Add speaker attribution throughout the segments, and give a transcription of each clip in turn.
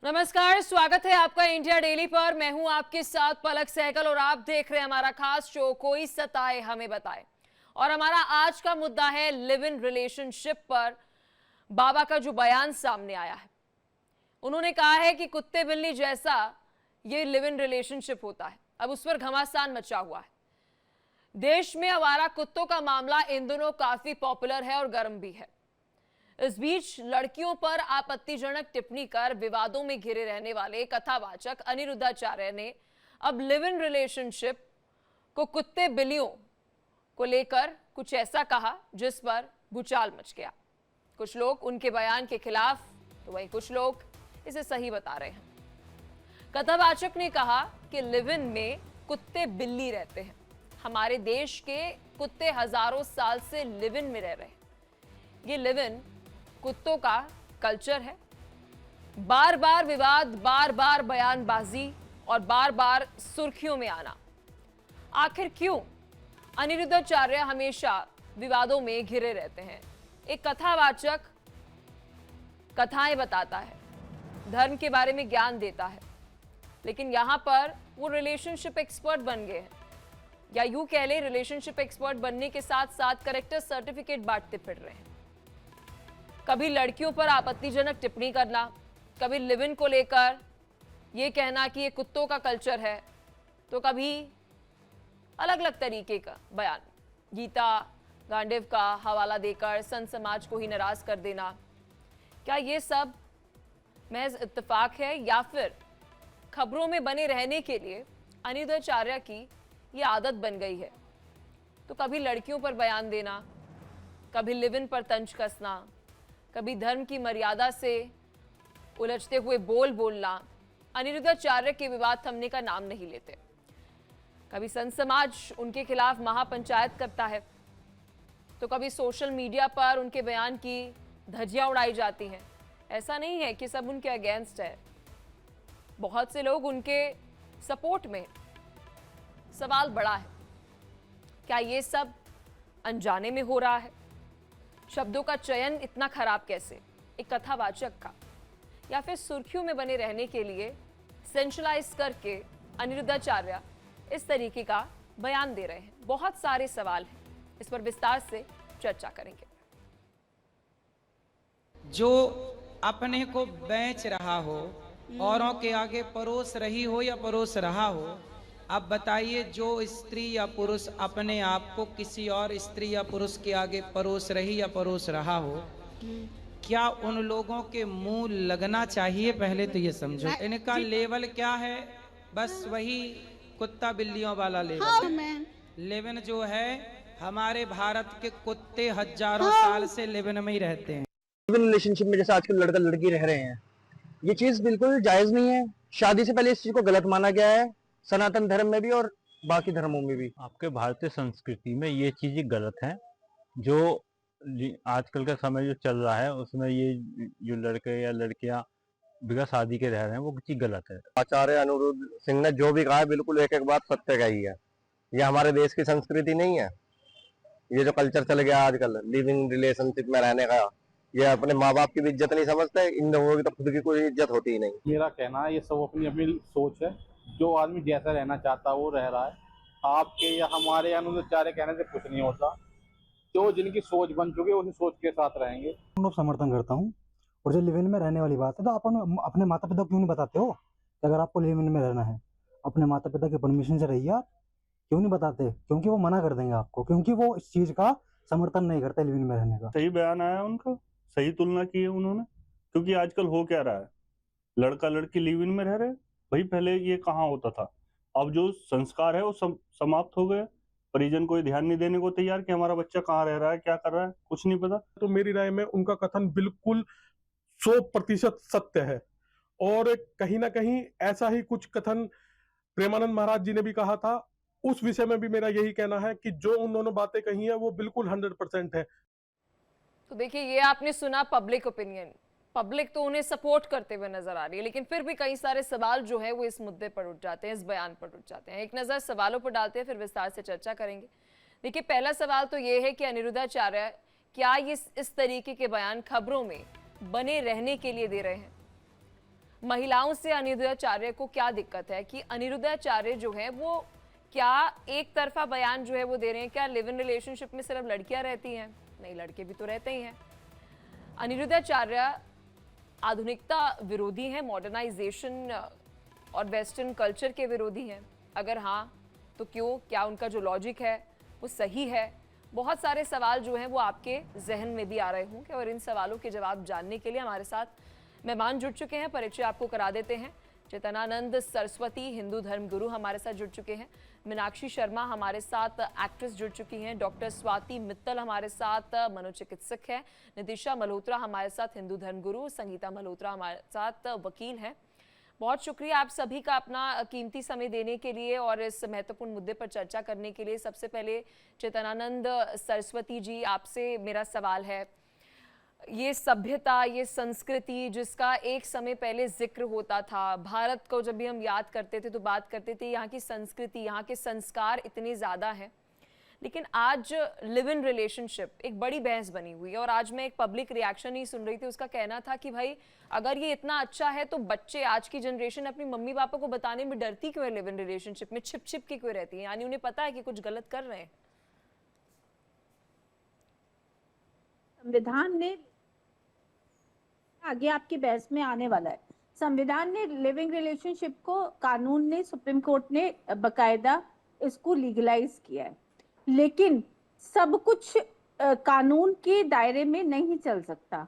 Speaker 1: नमस्कार, स्वागत है आपका इंडिया डेली पर। मैं हूं आपके साथ पलक सहगल और आप देख रहे हैं हमारा खास शो कोई सताए हमें बताए। और हमारा आज का मुद्दा है लिव इन रिलेशनशिप पर बाबा का जो बयान सामने आया है। उन्होंने कहा है कि कुत्ते बिल्ली जैसा ये लिव इन रिलेशनशिप होता है। अब उस पर घमासान मचा हुआ है। देश में आवारा कुत्तों का मामला इन दिनों काफी पॉपुलर है और गर्म भी है। इस बीच लड़कियों पर आपत्तिजनक टिप्पणी कर विवादों में घिरे रहने वाले कथावाचक अनिरुद्धाचार्य ने अब लिव इन रिलेशनशिप को कुत्ते बिल्लियों को लेकर कुछ ऐसा कहा जिस पर भूचाल मच गया। कुछ लोग उनके बयान के खिलाफ तो वहीं कुछ लोग इसे सही बता रहे हैं। कथावाचक ने कहा कि लिव इन में कुत्ते बिल्ली रहते हैं। हमारे देश के कुत्ते हजारों साल से लिव इन में रह रहे हैं। ये लिव इन कुत्तों का कल्चर है। बार बार विवाद, बार बार बयानबाजी और बार बार सुर्खियों में आना। आखिर क्यों अनिरुद्धाचार्य हमेशा विवादों में घिरे रहते हैं? एक कथावाचक कथाएं बताता है, धर्म के बारे में ज्ञान देता है, लेकिन यहां पर वो रिलेशनशिप एक्सपर्ट बन गए हैं, या यूं कह ले रिलेशनशिप एक्सपर्ट बनने के साथ साथ करेक्टर सर्टिफिकेट बांटते फिर रहे हैं। कभी लड़कियों पर आपत्तिजनक टिप्पणी करना, कभी लिव इन को लेकर यह कहना कि ये कुत्तों का कल्चर है, तो कभी अलग अलग तरीके का बयान, गीता गांडीव का हवाला देकर संत समाज को ही नाराज कर देना। क्या ये सब महज इत्तेफाक है या फिर खबरों में बने रहने के लिए अनिरुद्धाचार्य की ये आदत बन गई है? तो कभी लड़कियों पर बयान देना, कभी लिव इन पर तंज कसना, कभी धर्म की मर्यादा से उलझते हुए बोल बोलना। अनिरुद्धाचार्य के विवाद थमने का नाम नहीं लेते। कभी संत समाज उनके खिलाफ महापंचायत करता है, तो कभी सोशल मीडिया पर उनके बयान की धज्जियां उड़ाई जाती हैं। ऐसा नहीं है कि सब उनके अगेंस्ट है, बहुत से लोग उनके सपोर्ट में। सवाल बड़ा है, क्या ये सब अनजाने में हो रहा है? शब्दों का चयन इतना खराब कैसे एक कथावाचक का? या फिर सुर्खियों में बने रहने के लिए सेंशलाइज करके अनिरुद्धाचार्य इस तरीके का बयान दे रहे हैं? बहुत सारे सवाल हैं, इस पर विस्तार से चर्चा करेंगे।
Speaker 2: जो अपने को बेच रहा हो, औरों के आगे परोस रही हो या परोस रहा हो, अब बताइए जो स्त्री या पुरुष अपने आप को किसी और स्त्री या पुरुष के आगे परोस रही या परोस रहा हो, क्या उन लोगों के मुंह लगना चाहिए? पहले तो ये समझो इनका लेवल क्या है। बस वही कुत्ता बिल्लियों वाला लेवल है। लेवन जो है, हमारे भारत के कुत्ते हजारों साल से लेवन में ही रहते हैं।
Speaker 3: रिलेशनशिप में जैसे आजकल लड़का लड़की रह रहे हैं, ये चीज बिल्कुल जायज नहीं है। शादी से पहले इस चीज को गलत माना गया है, सनातन धर्म में भी और बाकी धर्मों में भी।
Speaker 4: आपके भारतीय संस्कृति में ये चीजें गलत हैं। जो आजकल का समय जो चल रहा है उसमें ये जो लड़के या लड़कियां बिना शादी के रह रहे हैं, वो चीज गलत है।
Speaker 3: आचार्य अनिरुद्ध सिंह ने जो भी कहा है बिल्कुल एक एक बात सत्य का ही है। ये हमारे देश की संस्कृति नहीं है। ये जो कल्चर चल गया आजकल लिविंग रिलेशनशिप में रहने का, ये अपने माँ बाप की भी इज्जत नहीं समझते, इन लोगों की तो खुद की कोई इज्जत होती ही नहीं।
Speaker 5: मेरा कहना है ये सब अपनी अपनी सोच है। जो आदमी जैसा रहना चाहता है वो रह रहा है। आपके या हमारे अनिरुद्धाचार्य कहने से कुछ नहीं होता। जो जिनकी सोच बन चुकी है उसी सोच के साथ रहेंगे।
Speaker 6: समर्थन करता हूँ। और जो लिव इन में रहने वाली बात है, तो अपन अपने माता पिता को क्यों नहीं बताते हो कि अगर आपको लिव इन में रहना है अपने माता पिता की परमिशन से रहिए? आप क्यों नहीं बताते? क्योंकि वो मना कर देंगे आपको, क्योंकि वो इस चीज का समर्थन नहीं करते लिव इन में रहने का।
Speaker 7: सही बयान आया उनका, सही तुलना की है उन्होंने। क्योंकि आजकल हो क्या रहा है, लड़का लड़की लिव इन में रह रहे हैं। भाई पहले ये कहाँ होता था। अब जो संस्कार है वो समाप्त हो गए। परिजन कोई ध्यान नहीं देने को तैयार कि हमारा बच्चा कहाँ रह रहा है, क्या कर रहा है, कुछ नहीं पता।
Speaker 8: तो मेरी राय में उनका कथन बिल्कुल 100% सत्य है। और कहीं ना कहीं ऐसा ही कुछ कथन प्रेमानंद महाराज जी ने भी कहा था। उस विषय में भी मेरा यही कहना है कि जो उन्होंने बातें कही है वो बिल्कुल 100% है।
Speaker 1: तो देखिए, ये आपने सुना पब्लिक ओपिनियन। पब्लिक तो उन्हें सपोर्ट करते हुए नजर आ रही है, लेकिन फिर भी कई सारे सवाल जो है वो इस मुद्दे पर उठ जाते हैं, इस बयान पर उठ जाते हैं। एक नजर सवालों पर डालते हैं, फिर विस्तार से चर्चा करेंगे। देखिए, पहला सवाल तो ये है कि अनिरुद्धाचार्य क्या इस तरीके के बयान खबरों में बने रहने के लिए दे रहे हैं? महिलाओं से अनिरुद्धाचार्य को क्या दिक्कत है, कि अनिरुद्धाचार्य जो है वो क्या एक तरफा बयान जो है वो दे रहे हैं? क्या लिव इन रिलेशनशिप में सिर्फ लड़कियां रहती हैं? नहीं, लड़के भी तो रहते ही हैं। अनिरुद्धाचार्य आधुनिकता विरोधी हैं, मॉडर्नाइजेशन और वेस्टर्न कल्चर के विरोधी हैं? अगर हाँ तो क्यों? क्या उनका जो लॉजिक है वो सही है? बहुत सारे सवाल जो हैं वो आपके जहन में भी आ रहे होंगे, और इन सवालों के जवाब जानने के लिए हमारे साथ मेहमान जुड़ चुके हैं। परिचय आपको करा देते हैं। चेतनानंद सरस्वती हिंदू धर्म गुरु हमारे साथ जुड़ चुके हैं। मीनाक्षी शर्मा हमारे साथ एक्ट्रेस जुड़ चुकी हैं। डॉक्टर स्वाति मित्तल हमारे साथ मनोचिकित्सक है। नितिशा मल्होत्रा हमारे साथ हिंदू धर्म गुरु। संगीता मल्होत्रा हमारे साथ वकील हैं। बहुत शुक्रिया आप सभी का अपना कीमती समय देने के लिए और इस महत्वपूर्ण मुद्दे पर चर्चा करने के लिए। सबसे पहले चेतनानंद सरस्वती जी, आपसे मेरा सवाल है, ये सभ्यता, ये संस्कृति जिसका एक समय पहले जिक्र होता था, भारत को जब भी हम याद करते थे तो बात करते थे यहाँ की संस्कृति, यहाँ के संस्कार इतने ज़्यादा हैं, लेकिन आज लिव इन रिलेशनशिप एक बड़ी बहस बनी हुई है। और आज मैं एक पब्लिक रिएक्शन ही सुन रही थी, उसका कहना था कि भाई अगर ये इतना अच्छा है तो बच्चे, आज की जनरेशन अपनी मम्मी पापा को बताने में डरती क्यों है? लिव इन रिलेशनशिप में छिप छिप के क्यों रहती है? यानी उन्हें पता है कि कुछ गलत कर रहे हैं।
Speaker 9: संविधान ने, आगे आपकी बहस में आने वाला है, संविधान ने लिविंग रिलेशनशिप को, कानून ने, सुप्रीम कोर्ट ने बकायदा इसको लीगलाइज किया है, लेकिन सब कुछ कानून के दायरे में नहीं चल सकता।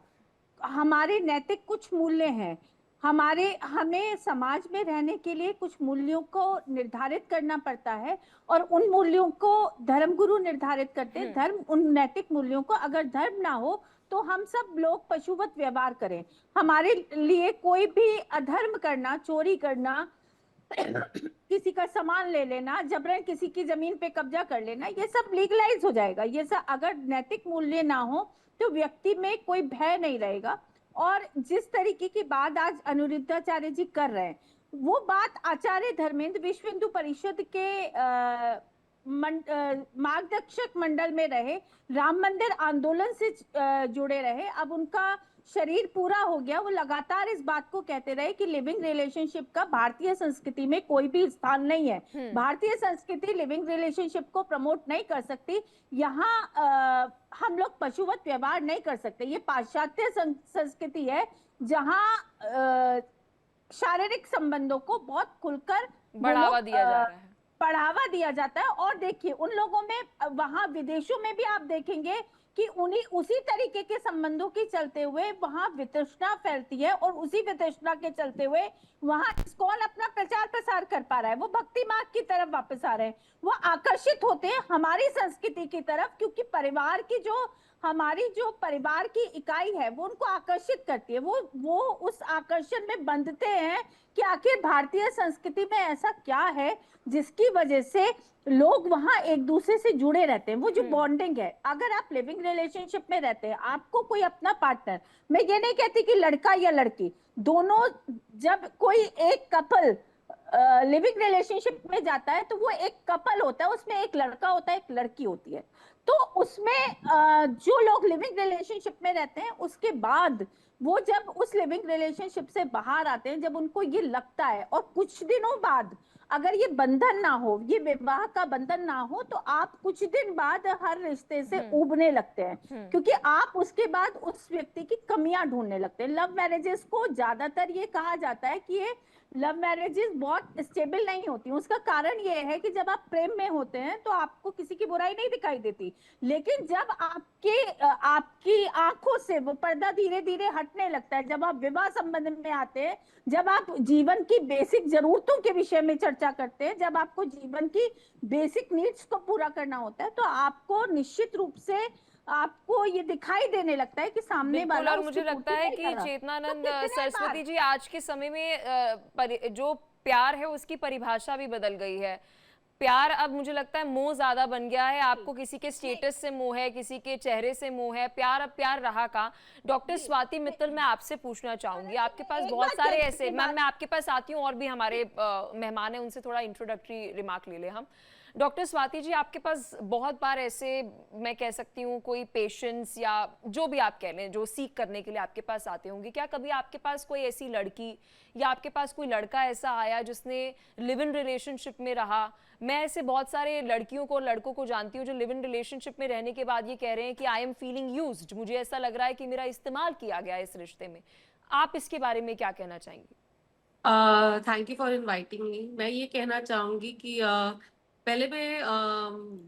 Speaker 9: हमारे नैतिक कुछ मूल्य हैं, हमें समाज में रहने के लिए कुछ मूल्यों को निर्धारित करना पड़ता है, और उन मूल्यों को धर्मगुरु निर्धारित करते हैं। धर्म उन नैतिक मूल्यों को, अगर धर्म ना हो तो हम सब लोग पशुवत व्यवहार करें। हमारे लिए कोई भी अधर्म करना, चोरी करना, किसी का सामान ले लेना, जबरन किसी की जमीन पे कब्जा कर लेना, ये सब लीगलाइज हो जाएगा। ये सब अगर नैतिक मूल्य ना हो तो व्यक्ति में कोई भय नहीं रहेगा। और जिस तरीके की बात आज अनिरुद्धाचार्य जी कर रहे हैं, वो बात आचार्य धर्मेंद्र विश्व हिंदू परिषद के मार्गदर्शक मंडल में रहे, राम मंदिर आंदोलन से जुड़े रहे। अब उनका शरीर पूरा हो गया, वो लगातार इस बात को कहते रहे कि लिविंग रिलेशनशिप का भारतीय संस्कृति में कोई भी स्थान नहीं है। भारतीय संस्कृति लिविंग रिलेशनशिप को प्रमोट नहीं कर सकती। यहाँ हम लोग पशुवत व्यवहार नहीं कर सकते। ये पाश्चात्य संस्कृति है जहाँ शारीरिक संबंधों को बहुत खुलकर
Speaker 1: बढ़ावा दिया जा रहा है,
Speaker 9: बढ़ावा दिया जाता है। और देखिए उन लोगों में, वहां विदेशों में भी आप देखेंगे कि उसी तरीके के संबंधों के चलते हुए वहां वितृष्णा फैलती है, और उसी वितृष्णा के चलते हुए वहां इस्कॉन अपना प्रचार प्रसार कर पा रहा है। वो भक्ति मार्ग की तरफ वापस आ रहे हैं, वो आकर्षित होते हैं हमारी संस्कृति की तरफ, क्योंकि परिवार की हमारी जो परिवार की इकाई है वो उनको आकर्षित करती है। वो उस आकर्षण में बंधते हैं कि आखिर भारतीय संस्कृति में ऐसा क्या है जिसकी वजह से लोग वहां एक दूसरे से जुड़े रहते हैं। वो जो बॉन्डिंग है, अगर आप लिविंग रिलेशनशिप में रहते हैं, आपको कोई अपना पार्टनर, मैं ये नहीं कहती कि लड़का या लड़की, दोनों, जब कोई एक कपल लिविंग रिलेशनशिप में जाता है तो वो एक कपल होता है, उसमें एक लड़का होता है, एक लड़की होती है। तो उसमें जो लोग लिविंग रिलेशनशिप में रहते हैं, उसके बाद वो जब उस लिविंग रिलेशनशिप से बाहर आते हैं, जब उनको ये लगता है, और कुछ दिनों बाद अगर ये बंधन ना हो, ये विवाह का बंधन ना हो, तो आप कुछ दिन बाद हर रिश्ते से उबने लगते हैं, क्योंकि आप उसके बाद उस व्यक्ति की कमियां ढूंढने लगते हैं। लव मैरिजेस को ज्यादातर ये कहा जाता है कि ये लव मैरिजेस बहुत स्टेबल नहीं होती। उसका कारण ये है कि जब आप प्रेम में होते हैं तो आपको किसी की बुराई नहीं दिखाई देती, लेकिन जब आपकी आंखों से वो पर्दा धीरे धीरे हटने लगता है, जब आप विवाह संबंध में आते हैं, जब आप जीवन की बेसिक जरूरतों के विषय में चर्चा करते हैं, जब आपको जीवन की बेसिक नीड्स को पूरा करना होता है, तो आपको निश्चित रूप से आपको ये दिखाई देने लगता है कि सामने वाला,
Speaker 1: और मुझे लगता है कि चेतनानंद सरस्वती जी, आज के समय में जो प्यार है उसकी परिभाषा भी बदल गई है। प्यार अब मुझे लगता है मोह ज्यादा बन गया है। आपको किसी के स्टेटस से मोह है, किसी के चेहरे से मोह है। प्यार अब प्यार रहा का। डॉक्टर स्वाति मित्तल, मैं आपसे पूछना चाहूंगी, आपके पास बहुत सारे ऐसे, मैम मैं आपके पास आती हूँ, और भी हमारे मेहमान हैं, उनसे थोड़ा इंट्रोडक्टरी रिमार्क ले ले हम। डॉक्टर स्वाति जी, आपके पास बहुत बार ऐसे, मैं कह सकती हूँ, कोई पेशेंट्स या जो भी आप कह लें जो सीख करने के लिए आपके पास आते होंगे, क्या कभी आपके पास कोई ऐसी लड़की या आपके पास कोई लड़का ऐसा आया जिसने लिव इन रिलेशनशिप में रहा? मैं ऐसे बहुत सारे लड़कियों को और लड़कों को जानती हूँ जो लिव इन रिलेशनशिप में रहने के बाद ये कह रहे हैं कि आई एम फीलिंग यूज्ड, मुझे ऐसा लग रहा है कि मेरा इस्तेमाल किया गया इस रिश्ते में। आप इसके बारे में क्या कहना चाहेंगी?
Speaker 10: Thank you for inviting me. मैं ये कहना चाहूंगी कि पहले मैं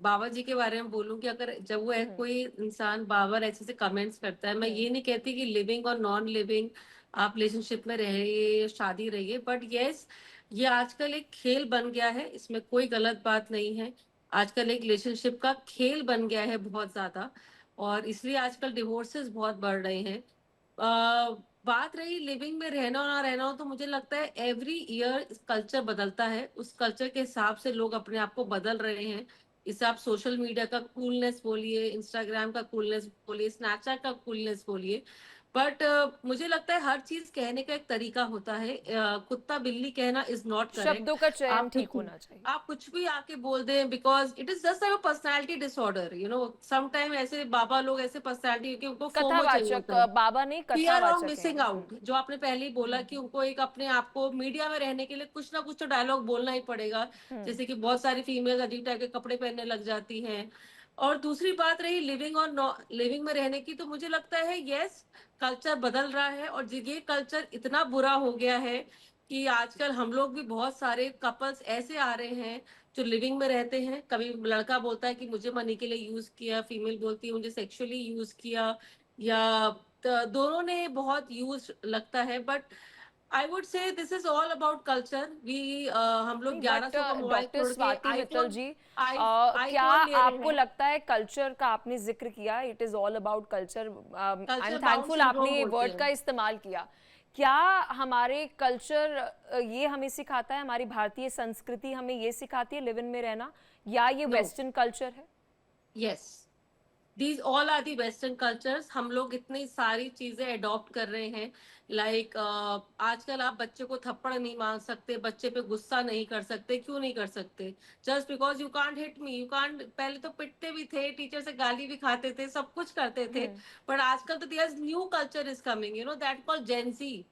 Speaker 10: बाबा जी के बारे में बोलूं कि अगर जब वो कोई इंसान बाबर ऐसे से कमेंट्स करता है, मैं ये नहीं कहती कि लिविंग और नॉन लिविंग आप रिलेशनशिप में रहिए, शादी रहिए, बट यस, ये आजकल एक खेल बन गया है, इसमें कोई गलत बात नहीं है। आजकल एक रिलेशनशिप का खेल बन गया है बहुत ज्यादा, और इसलिए आजकल डिवोर्सेस बहुत बढ़ रहे हैं। बात रही लिविंग में रहना हो ना रहना हो, तो मुझे लगता है एवरी ईयर कल्चर बदलता है, उस कल्चर के हिसाब से लोग अपने आप को बदल रहे हैं। इससे आप सोशल मीडिया का कूलनेस बोलिए, इंस्टाग्राम का कूलनेस बोलिए, स्नैपचैट का कूलनेस बोलिए, बट मुझे लगता है हर चीज कहने का एक तरीका होता है। कुत्ता बिल्ली कहना इज नॉट करेक्ट।
Speaker 1: शब्दों का चयन
Speaker 10: आप
Speaker 1: ठीक होना चाहिए।
Speaker 10: आप कुछ भी आके बोल दें, because it is just a personality disorder, you know. Some time ऐसे बाबा लोग ऐसे पर्सनालिटी कि उनको फोमो चाहिए
Speaker 1: कथावाचक,
Speaker 10: होता है,
Speaker 1: बाबा नहीं
Speaker 10: फियर ऑफ
Speaker 1: कथावाचक
Speaker 10: मिसिंग
Speaker 1: हैं।
Speaker 10: आउट, जो आपने पहले ही बोला कि उनको एक अपने आप को मीडिया में रहने के लिए कुछ ना कुछ तो डायलॉग बोलना ही पड़ेगा। जैसे कि बहुत सारी फीमेल अजीब टाइप के कपड़े पहनने लग जाती हैं। और दूसरी बात रही लिविंग और लिविंग में रहने की, तो मुझे लगता है यस, कल्चर बदल रहा है, और ये कल्चर इतना बुरा हो गया है कि आजकल हम लोग भी बहुत सारे कपल्स ऐसे आ रहे हैं जो लिविंग में रहते हैं। कभी लड़का बोलता है कि मुझे मनी के लिए यूज किया, फीमेल बोलती है मुझे सेक्सुअली यूज किया, या दोनों ने बहुत यूज लगता है। But I would say this is all about culture. We हम लोग
Speaker 1: नहीं,
Speaker 10: 1100 का
Speaker 1: बट
Speaker 10: मोबाइल
Speaker 1: डॉक्टर
Speaker 10: छोड़ के
Speaker 1: स्वाति मित्तल
Speaker 10: आईफोन
Speaker 1: जी, क्या
Speaker 10: आईफोन ले रहे
Speaker 1: आपको
Speaker 10: हैं।
Speaker 1: लगता है कल्चर का आपने जिक्र किया, it is all about culture, I am
Speaker 10: culture bound
Speaker 1: thankful
Speaker 10: syndrome
Speaker 1: आपने
Speaker 10: बोलते
Speaker 1: वर्ड का
Speaker 10: हैं।
Speaker 1: इस्तेमाल किया। क्या हमारे कल्चर ये हमें सिखाता है, हमारी भारतीय संस्कृति हमें ये सिखाती है लिव इन में रहना, या ये
Speaker 10: No.
Speaker 1: वेस्टर्न कल्चर है?
Speaker 10: Yes, these all are the western cultures. हम लोग इतनी सारी चीजें अडॉप्ट कर रहे हैं। लाइक आजकल आप बच्चे को थप्पड़ नहीं मार सकते, बच्चे पे गुस्सा नहीं कर सकते। क्यों नहीं कर सकते? Just because you can't hit me, you can't. पहले तो पिटते भी थे, टीचर से गाली भी खाते थे, सब कुछ करते थे, बट आजकल तो there new culture is coming, you know, that called Gen Z.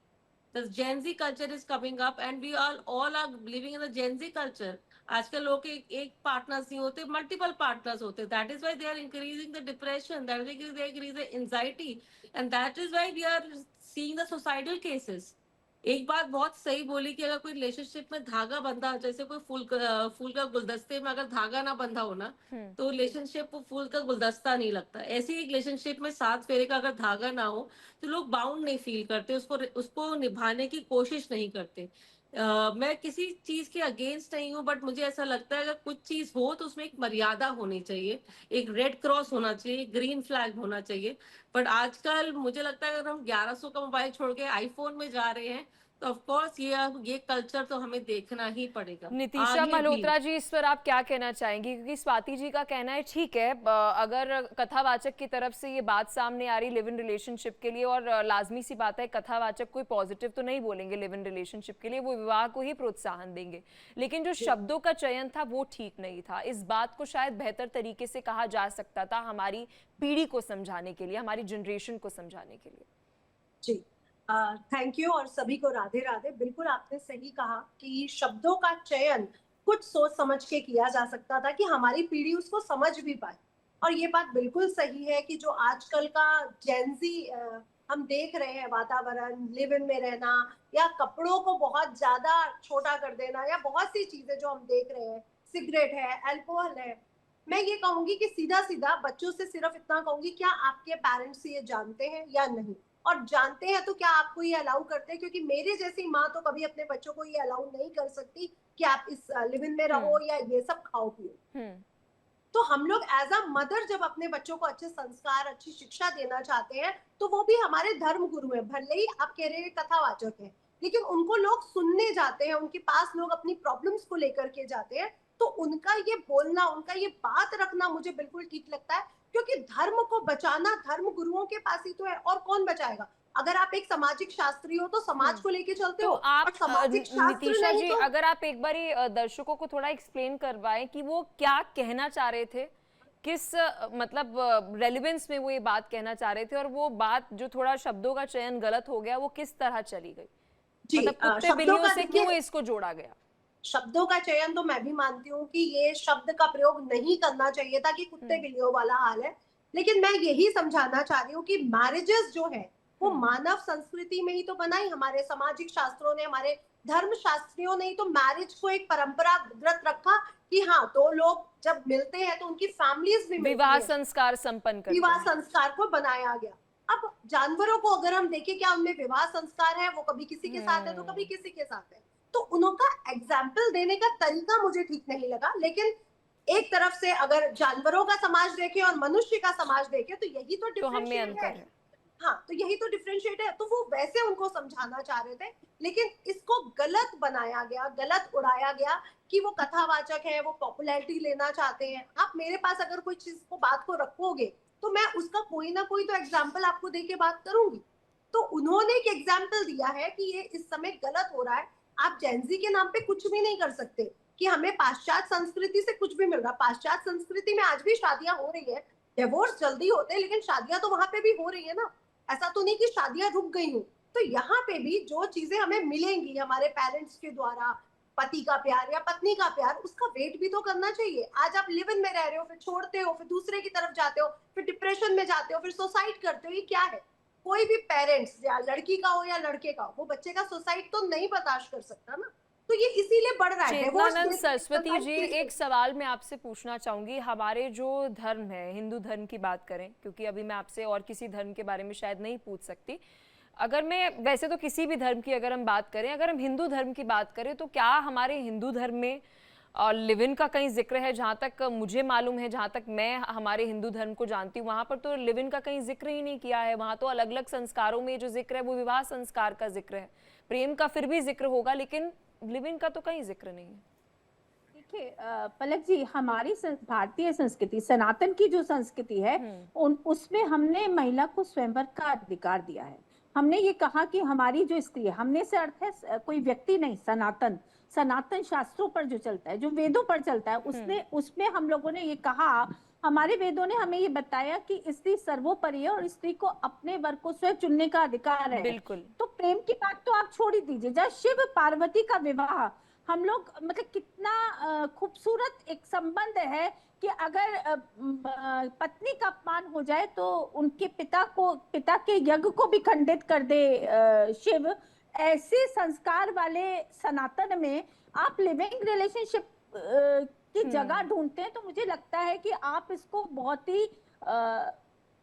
Speaker 10: The Gen Z culture is coming up, and we all are living in the Gen Z culture. आजकल लोग के एक पार्टनर्स नहीं होते, मल्टीपल पार्टनर्स होते। That is why they are increasing the depression, that is they increase the anxiety, and that is why we are seeing the suicidal cases. एक बात बहुत सही बोली कि अगर कोई रिलेशनशिप में धागा बंधा, जैसे कोई फूल का गुलदस्ते में अगर धागा ना बंधा हो ना, तो रिलेशनशिप वो फूल का गुलदस्ता नहीं लगता। ऐसे ही रिलेशनशिप में 7 फेरे का अगर धागा ना हो, तो लोग बाउंड नहीं फील करते, उसको निभाने की कोशिश नहीं करते। मैं किसी चीज के अगेंस्ट नहीं हूँ, बट मुझे ऐसा लगता है अगर कुछ चीज हो तो उसमें एक मर्यादा होनी चाहिए, एक रेड क्रॉस होना चाहिए, ग्रीन फ्लैग होना चाहिए। बट आजकल मुझे लगता है अगर हम 1100 का मोबाइल छोड़ के आईफोन में जा रहे हैं, तो ऑफ कोर्स ये कल्चर तो हमें देखना ही पड़ेगा
Speaker 1: नितिशा
Speaker 10: आगे भी।
Speaker 1: मल्होत्रा जी, इस पर आप क्या कहना चाहेंगी? क्योंकि स्वाति जी का कहना है ठीक है, अगर कथावाचक की तरफ से ये बात सामने आ रही लिव इन रिलेशनशिप के लिए, और लाजमी सी बात है कथावाचक कोई पॉजिटिव तो नहीं बोलेंगे लिव इन रिलेशनशिप के लिए, वो विवाह को ही प्रोत्साहन देंगे, लेकिन जो शब्दों का चयन था वो ठीक नहीं था। इस बात को शायद बेहतर तरीके से कहा जा सकता था हमारी पीढ़ी को समझाने के लिए, हमारी जनरेशन को समझाने के लिए।
Speaker 11: जी, थैंक यू, और सभी को राधे राधे। बिल्कुल आपने सही कहा कि शब्दों का चयन कुछ सोच समझ के किया जा सकता था कि हमारी पीढ़ी उसको समझ भी पाए। और ये बात बिल्कुल सही है कि जो आजकल का जेनजी हम देख रहे हैं वातावरण, लिव इन में रहना, या कपड़ों को बहुत ज्यादा छोटा कर देना, या बहुत सी चीजें जो हम देख रहे हैं, सिगरेट है, अल्कोहल है। मैं ये कहूंगी कि सीधा सीधा बच्चों से सिर्फ इतना कहूंगी, क्या आपके पेरेंट्स ये जानते हैं या नहीं, और जानते हैं तो क्या आपको ये अलाउ करते हैं? क्योंकि मेरे जैसी माँ तो कभी अपने बच्चों को ये अलाउ नहीं कर सकती कि आप इस लिव इन में रहो या ये सब खाओ पियो। तो हम लोग एज अ मदर जब अपने बच्चों को अच्छे संस्कार, अच्छी शिक्षा देना चाहते हैं, तो वो भी हमारे धर्म गुरु हैं। भले ही आप कह रहे हैं कथावाचक हैं, लेकिन उनको लोग सुनने जाते हैं, उनके पास लोग अपनी प्रॉब्लम्स को लेकर के जाते हैं, तो उनका ये बोलना, उनका ये बात रखना मुझे बिल्कुल ठीक लगता है। क्योंकि धर्म को बचाना धर्म गुरुओं के पास ही तो है, और कौन बचाएगा? अगर आप एक सामाजिक शास्त्री हो तो समाज को लेके चलते
Speaker 1: तो
Speaker 11: हो,
Speaker 1: आप
Speaker 11: और सामाजिक शास्त्र
Speaker 1: नितिशा
Speaker 11: नहीं
Speaker 1: जी,
Speaker 11: तो
Speaker 1: अगर आप एक बारी दर्शकों को थोड़ा एक्सप्लेन करवाएं कि वो क्या कहना चाह रहे थे, किस मतलब रेलेवेंस में वो ये बात कहना चाह रहे थे, और वो बात जो थोड़ा शब्दों का चयन गलत हो गया वो किस तरह चली गई,
Speaker 11: जी
Speaker 1: मतलब कुत्ते
Speaker 11: शब्दों
Speaker 1: बिल्लियों
Speaker 11: का
Speaker 1: से क्यों
Speaker 11: देखिए,
Speaker 1: इसको जोड़ा गया?
Speaker 11: शब्दों का चयन तो मैं भी मानती हूँ कि ये शब्द का प्रयोग नहीं करना चाहिए था कि कुत्ते बिल्लियों वाला हाल है, लेकिन मैं यही समझाना चाह रही हूँ कि मैरिजेस जो है वो मानव संस्कृति में ही तो बनाई, हमारे सामाजिक शास्त्रों ने, हमारे धर्म शास्त्रियों ने ही तो मैरिज को एक परंपरागत रखा कि हाँ, दो लोग जब मिलते हैं तो उनकी फैमिलीज भी मिलती
Speaker 1: विवाह
Speaker 11: हैं,
Speaker 1: संस्कार संपन्न करते
Speaker 11: विवाह
Speaker 1: हैं।
Speaker 11: संस्कार को बनाया गया। अब जानवरों को अगर हम देखें, क्या उनमें विवाह संस्कार है? वो कभी किसी के साथ है तो कभी किसी के साथ है, तो उनका एग्जाम्पल देने का तरीका मुझे ठीक नहीं लगा। लेकिन एक तरफ से अगर जानवरों का समाज देखे और मनुष्य का समाज देखे तो यही तो
Speaker 1: तो हमें
Speaker 11: डिफरेंशिएट
Speaker 1: अंतर
Speaker 11: है।
Speaker 1: है।
Speaker 11: हाँ, तो यही तो डिफरेंशिएट है, तो वो वैसे उनको समझाना चाह रहे थे, लेकिन इसको गलत बनाया गया, गलत उड़ाया गया कि वो कथावाचक है, वो पॉपुलैरिटी लेना चाहते हैं। आप मेरे पास अगर कोई चीज को, बात को रखोगे तो मैं उसका कोई ना कोई तो एग्जाम्पल आपको दे के बात करूंगी। तो उन्होंने एक एग्जाम्पल दिया है कि ये इस समय गलत हो रहा है। आप जेनजी के नाम पे कुछ भी नहीं कर सकते कि हमें पाश्चात्य संस्कृति से कुछ भी मिल रहा। पाश्चात्य संस्कृति में आज भी शादियां हो रही है, डिवोर्स जल्दी होते हैं, लेकिन शादियां तो वहां पे भी हो रही है ना। ऐसा तो नहीं कि शादियां रुक गई हूँ। तो यहाँ पे भी जो चीजें हमें मिलेंगी हमारे पेरेंट्स के द्वारा, पति का प्यार या पत्नी का प्यार, उसका वेट भी तो करना चाहिए। आज आप लिव इन में रह रहे हो, फिर छोड़ते हो, फिर दूसरे की तरफ जाते हो, फिर डिप्रेशन में जाते हो, फिर सुसाइड करते हो, ये क्या है? कोई भी पेरेंट्स, या लड़की का हो या लड़के का हो, वो बच्चे का सुसाइड तो नहीं बर्दाश्त कर सकता ना। तो ये इसीलिए बढ़ रहा है।
Speaker 1: चेतनानंद सरस्वती जी, एक सवाल मैं आपसे पूछना चाहूंगी। हमारे जो धर्म है, हिंदू धर्म की बात करें, क्योंकि अभी मैं आपसे और किसी धर्म के बारे में शायद नहीं पूछ सकती, अगर मैं वैसे तो किसी भी धर्म की अगर हम बात करें, अगर हम हिंदू धर्म की बात करें, तो क्या हमारे हिंदू धर्म में लिव इन का कहीं जिक्र है? जहाँ तक मुझे मालूम है, जहाँ तक मैं हमारे हिंदू धर्म को जानती हूँ, वहाँ पर तो लिव इन का कहीं जिक्र ही नहीं किया है। वहाँ तो अलग अलग संस्कारों में जो जिक्र है वो विवाह संस्कार का जिक्र है, प्रेम का फिर भी जिक्र होगा, लेकिन लिव इन का तो कहीं जिक्र नहीं है।
Speaker 9: देखिए पलक जी, हमारी भारतीय संस्कृति, सनातन की जो संस्कृति है, उसमें हमने महिला को स्वयंवर का अधिकार दिया है। हमने ये कहा कि हमारी जो स्त्री है, हमने से अर्थ है कोई व्यक्ति नहीं, सनातन, सनातन शास्त्रों पर जो चलता है, जो वेदों पर चलता है, उसमें हम लोगों ने ये कहा, हमारे वेदों ने हमें ये बताया कि स्त्री सर्वोपरि है और स्त्री को अपने वर को स्वयं चुनने का अधिकार है।
Speaker 1: बिल्कुल।
Speaker 9: तो प्रेम की बात तो आप छोड़ ही दीजिए, जब शिव पार्वती का विवाह, हम लोग मतलब कितना खूबसूरत एक संबंध है कि अगर पत्नी का अपमान हो जाए तो उनके पिता के यज्ञ को भी खंडित कर दे शिव। ऐसे संस्कार वाले सनातन में आप लिविंग रिलेशनशिप की जगह ढूंढते हैं, तो मुझे लगता है कि आप इसको बहुत ही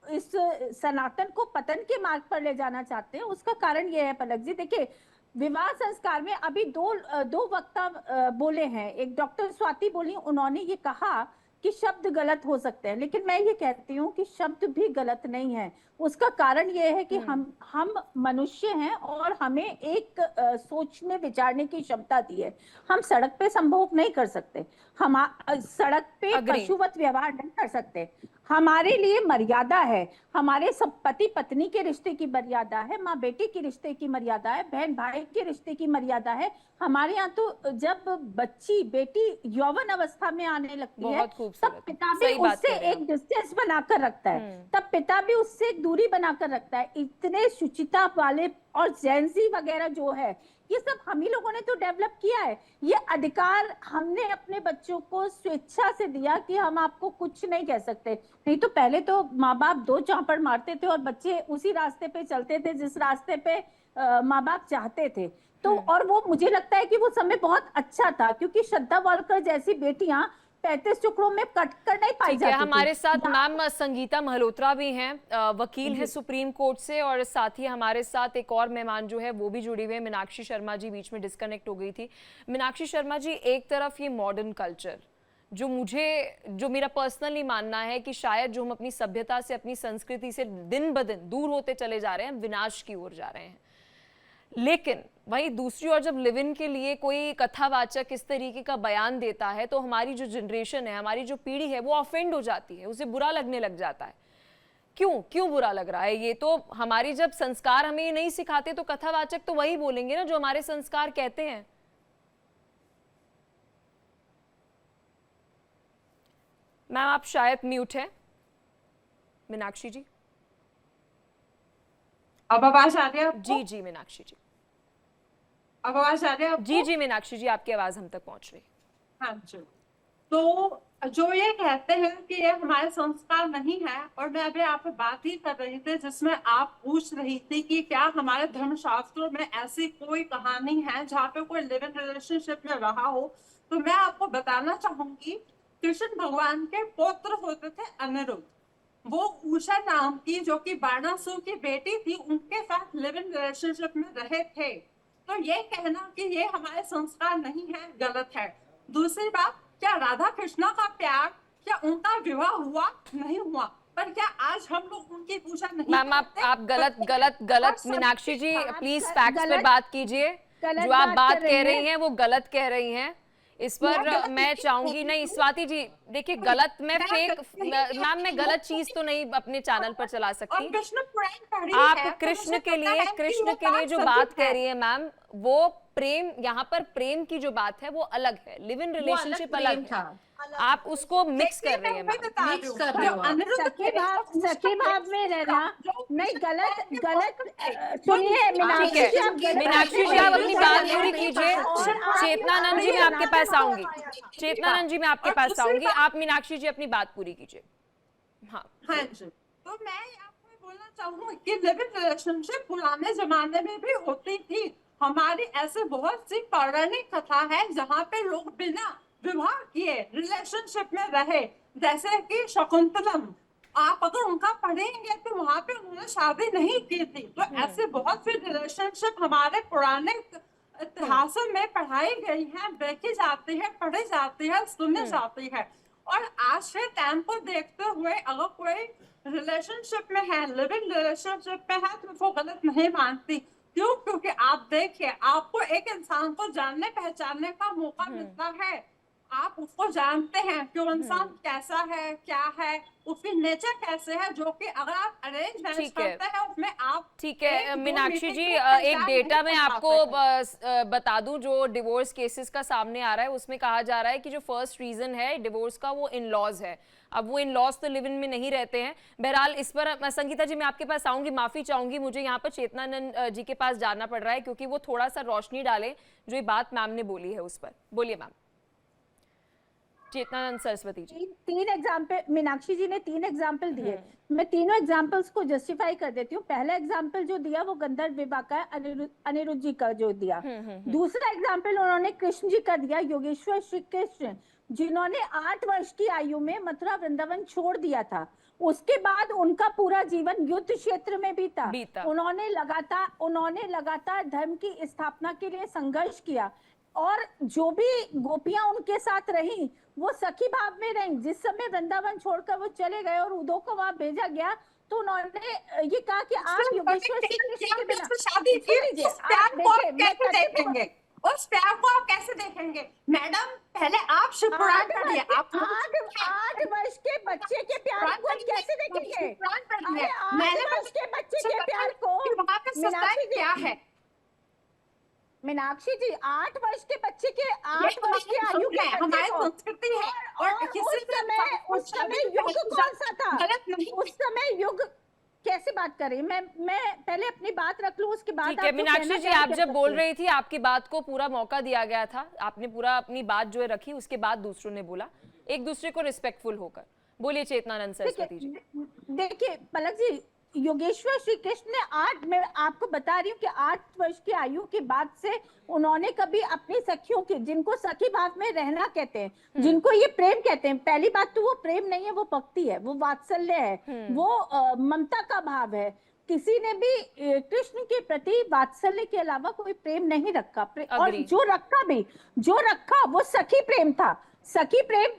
Speaker 9: इस सनातन को पतन के मार्ग पर ले जाना चाहते हैं। उसका कारण यह है पलक जी, देखिए विवाह संस्कार में अभी दो वक्ता बोले हैं, एक डॉक्टर स्वाति बोली, उन्होंने ये कहा कि शब्द गलत हो सकते हैं, लेकिन मैं ये कहती हूँ कि शब्द भी गलत नहीं है। उसका कारण ये है कि हम मनुष्य हैं और हमें एक सोचने विचारने की क्षमता दी है। हम सड़क पे संभोग नहीं कर सकते, हम सड़क पे पशुवत व्यवहार नहीं कर सकते। हमारे लिए मर्यादा है, हमारे सब पति पत्नी के रिश्ते की मर्यादा है, माँ बेटी के रिश्ते की मर्यादा है, बहन भाई के रिश्ते की मर्यादा है। हमारे यहाँ तो जब बच्ची बेटी यौवन अवस्था में आने लगती है, तब पिता भी उससे एक डिस्टेंस बनाकर रखता है, तब पिता भी उससे एक दूरी बनाकर रखता है। इतने शुचिता वाले और जेंजी वगैरह जो है, ये सब हम ही लोगों ने तो डेवलप किया है। ये अधिकार हमने अपने बच्चों को स्वेच्छा से दिया कि हम आपको कुछ नहीं कह सकते। नहीं तो पहले तो माँ बाप दो चापड़ मारते थे और बच्चे उसी रास्ते पे चलते थे जिस रास्ते पे माँ बाप चाहते थे। तो और वो मुझे लगता है कि वो समय बहुत अच्छा था, क्योंकि श्रद्धा वालकर जैसी बेटियां 35 टुकड़ों में कट कर नहीं पाई जाती।
Speaker 1: हमारे साथ मैम संगीता मल्होत्रा भी हैं, वकील है सुप्रीम कोर्ट से, और साथ ही हमारे साथ एक और मेहमान जो है वो भी जुड़ी हुई है, मीनाक्षी शर्मा जी। बीच में डिस्कनेक्ट हो गई थी। मीनाक्षी शर्मा जी, एक तरफ ये मॉडर्न कल्चर जो मेरा पर्सनली मानना है कि शायद जो हम अपनी सभ्यता से, अपनी संस्कृति से दिन ब दिन दूर होते चले जा रहे हैं, विनाश की ओर जा रहे हैं, लेकिन वहीं दूसरी ओर जब लिव इन के लिए कोई कथावाचक इस तरीके का बयान देता है तो हमारी जो जनरेशन है, हमारी जो पीढ़ी है, वो ऑफेंड हो जाती है, उसे बुरा लगने लग जाता है। क्यों क्यों बुरा लग रहा है? ये तो हमारी जब संस्कार हमें ये नहीं सिखाते तो कथावाचक तो वही बोलेंगे ना जो हमारे संस्कार कहते हैं। मैम आप शायद म्यूट है। मीनाक्षी जी।
Speaker 12: अब आवाज आ रही है आपको?
Speaker 1: जी जी मीनाक्षी जी।
Speaker 12: अब आवाज आ रही है आपको?
Speaker 1: जी जी मीनाक्षी जी, आपकी आवाज हम तक पहुंच रही।
Speaker 12: हाँ जी। तो जो ये कहते हैं कि ये हमारे संस्कार नहीं है, और मैं अभी आप बात ही कर रही थी जिसमें आप पूछ रही थी कि क्या हमारे धर्मशास्त्रों में ऐसी कोई कहानी है जहाँ पे कोई लिव इन रिलेशनशिप में रहा हो, तो मैं आपको बताना चाहूंगी कृष्ण भगवान के पौत्र होते थे अनिरुद्ध। वो उषा नाम की जो कि बाणासुर की बेटी थी, उनके साथ लिव इन रिलेशनशिप में रहे थे। तो ये कहना कि ये हमारे संस्कार नहीं है, गलत है। दूसरी बात, क्या राधा कृष्णा का प्यार, क्या उनका विवाह हुआ? नहीं हुआ। पर क्या आज हम लोग उनकी पूजा नहीं
Speaker 1: मैम आप गलत मीनाक्षी जी प्लीज फैक्ट्स पर बात कीजिए। जो आप बात कह रही हैं वो गलत कह रही हैं। इस पर मैं चाहूंगी नहीं स्वाति जी, देखिए गलत मैं फेक मैम मैं गलत चीज तो नहीं अपने चैनल पर चला सकती। आप कृष्ण के लिए जो बात कह रही है मैम, वो प्रेम, यहाँ पर प्रेम की जो बात है वो अलग है, लिव इन रिलेशनशिप अलग है। आप उसको मिक्स कर रही हैं मैम।
Speaker 10: मिक्स कर रहे हो।
Speaker 9: सखी भाव में रहना नहीं, गलत सुनिए
Speaker 1: ठीक है मीनाक्षी जी, आप अपनी बात पूरी कीजिए। चेतनानंद जी मैं आपके पास आऊंगी। चेतनानंद जी मैं आपके पास आऊंगी। आप मीनाक्षी जी अपनी बात पूरी कीजिए। हाँ
Speaker 12: जी। तो मैं आपको बोलना चाहूंगी कि लिव इन रिलेशनशिप पुराने जमाने में भी होती थी। हमारी ऐसे बहुत सी पौराणिक कथा है जहाँ पे लोग बिना विवाह किए रिलेशनशिप में रहे, जैसे कि शकुंतलम। आप अगर उनका पढ़ेंगे तो वहाँ पे उन्होंने शादी नहीं की थी। तो ऐसे बहुत सी रिलेशनशिप हमारे पुराने इतिहासों में पढ़ाई गई है, देखी जाती है, पढ़ी जाती है, सुनी जाती है। और आज के टाइम को देखते हुए अगर कोई रिलेशनशिप में है, लिव इन रिलेशनशिप में है, तो वो गलत नहीं मानती। क्यों? क्योंकि आप देखिए, आपको एक इंसान को जानने पहचानने का मौका मिलता है। आप उसको जानते हैं कि वो इंसान कैसा है, क्या है, उसकी नेचर कैसे है, जो कि अगर आप अरेंज मैरिज करते हैं उसमें आप
Speaker 1: ठीक है मीनाक्षी जी, एक डेटा मैं आपको बता दूं जो डिवोर्स केसेस का सामने आ रहा है, उसमें कहा जा रहा है कि जो फर्स्ट रीजन है डिवोर्स का वो इन लॉज है। अब वो इन लॉज तो लिव इन में नहीं रहते हैं। बहरहाल इस पर संगीता जी मैं आपके पास आऊंगी, माफी चाहूंगी, मुझे यहाँ पर चेतनानंद जी के पास जाना पड़ रहा है क्योंकि वो थोड़ा सा रोशनी डाले जो ये बात मैम ने बोली है उस पर। बोलिए मैम। चेतनानंद सरस्वती जी।
Speaker 9: तीन एग्जाम्पल मीनाक्षी जी ने 3 एग्जाम्पल दिए, मैं तीनों एग्जाम्पल्स को जस्टिफाई कर देती हूँ। पहला एग्जाम्पल जो दिया वो गंधर्व विवाह का अनिरुद्ध जी का जो दिया। दूसरा एग्जाम्पल उन्होंने कृष्ण जी का दिया, योगेश्वर श्री कृष्ण, जिन्होंने 8 वर्ष की आयु में मथुरा वृंदावन छोड़ दिया था। उसके बाद उनका पूरा जीवन युद्ध क्षेत्र में बीता। उन्होंने लगातार धर्म की स्थापना के लिए संघर्ष किया, और जो भी गोपियां उनके साथ रहीं वो सखी भाव में रहीं। जिस समय वृंदावन छोड़कर वो चले गए और उद्धव को वहां भेजा गया, तो उन्होंने ये कहा कि आप योगेश्वर श्री कृष्ण के बिना
Speaker 12: शादी की, उस प्यार को आप कैसे देखेंगे? उस प्यार को आप कैसे देखेंगे? मैडम पहले आप शिव पुराण पढ़िए। आप
Speaker 9: 8 वर्ष के बच्चे के प्यार को कैसे देखेंगे?
Speaker 12: मैंने
Speaker 9: 8 वर्ष के बच्चे के प्यार को
Speaker 12: मीनाक्षी जी क्या है?
Speaker 9: मीनाक्षी जी 8 वर्ष के बच्चे के 8 वर्ष की आयु के
Speaker 12: हमारी संस्कृति है। और
Speaker 9: उस समय युग कौन सा था? उस समय युग कैसे बात कर रही है? मैं पहले अपनी बात रख लूं, उसके बाद
Speaker 1: ठीक है मीनाक्षी जी, आप जब बोल रही थी आपकी बात को पूरा मौका दिया गया था, आपने पूरा अपनी बात जो है रखी, उसके बाद दूसरों ने बोला, एक दूसरे को रिस्पेक्टफुल होकर बोलिए। चेतनानंद सरस्वती जी।
Speaker 9: देखिए पलक जी, योगेश्वर श्री कृष्ण ने मैं आपको बता रही हूँ कि 8 वर्ष की आयु के बाद से उन्होंने कभी अपनी सखियों के, जिनको सखी भाव में रहना कहते हैं, जिनको ये प्रेम कहते हैं, पहली बात तो वो प्रेम नहीं है, वो भक्ति है, वो वात्सल्य है, वो ममता का भाव है। किसी ने भी कृष्ण के प्रति वात्सल्य के अलावा कोई प्रेम नहीं रखा। और जो रखा वो सखी प्रेम था। सखी प्रेम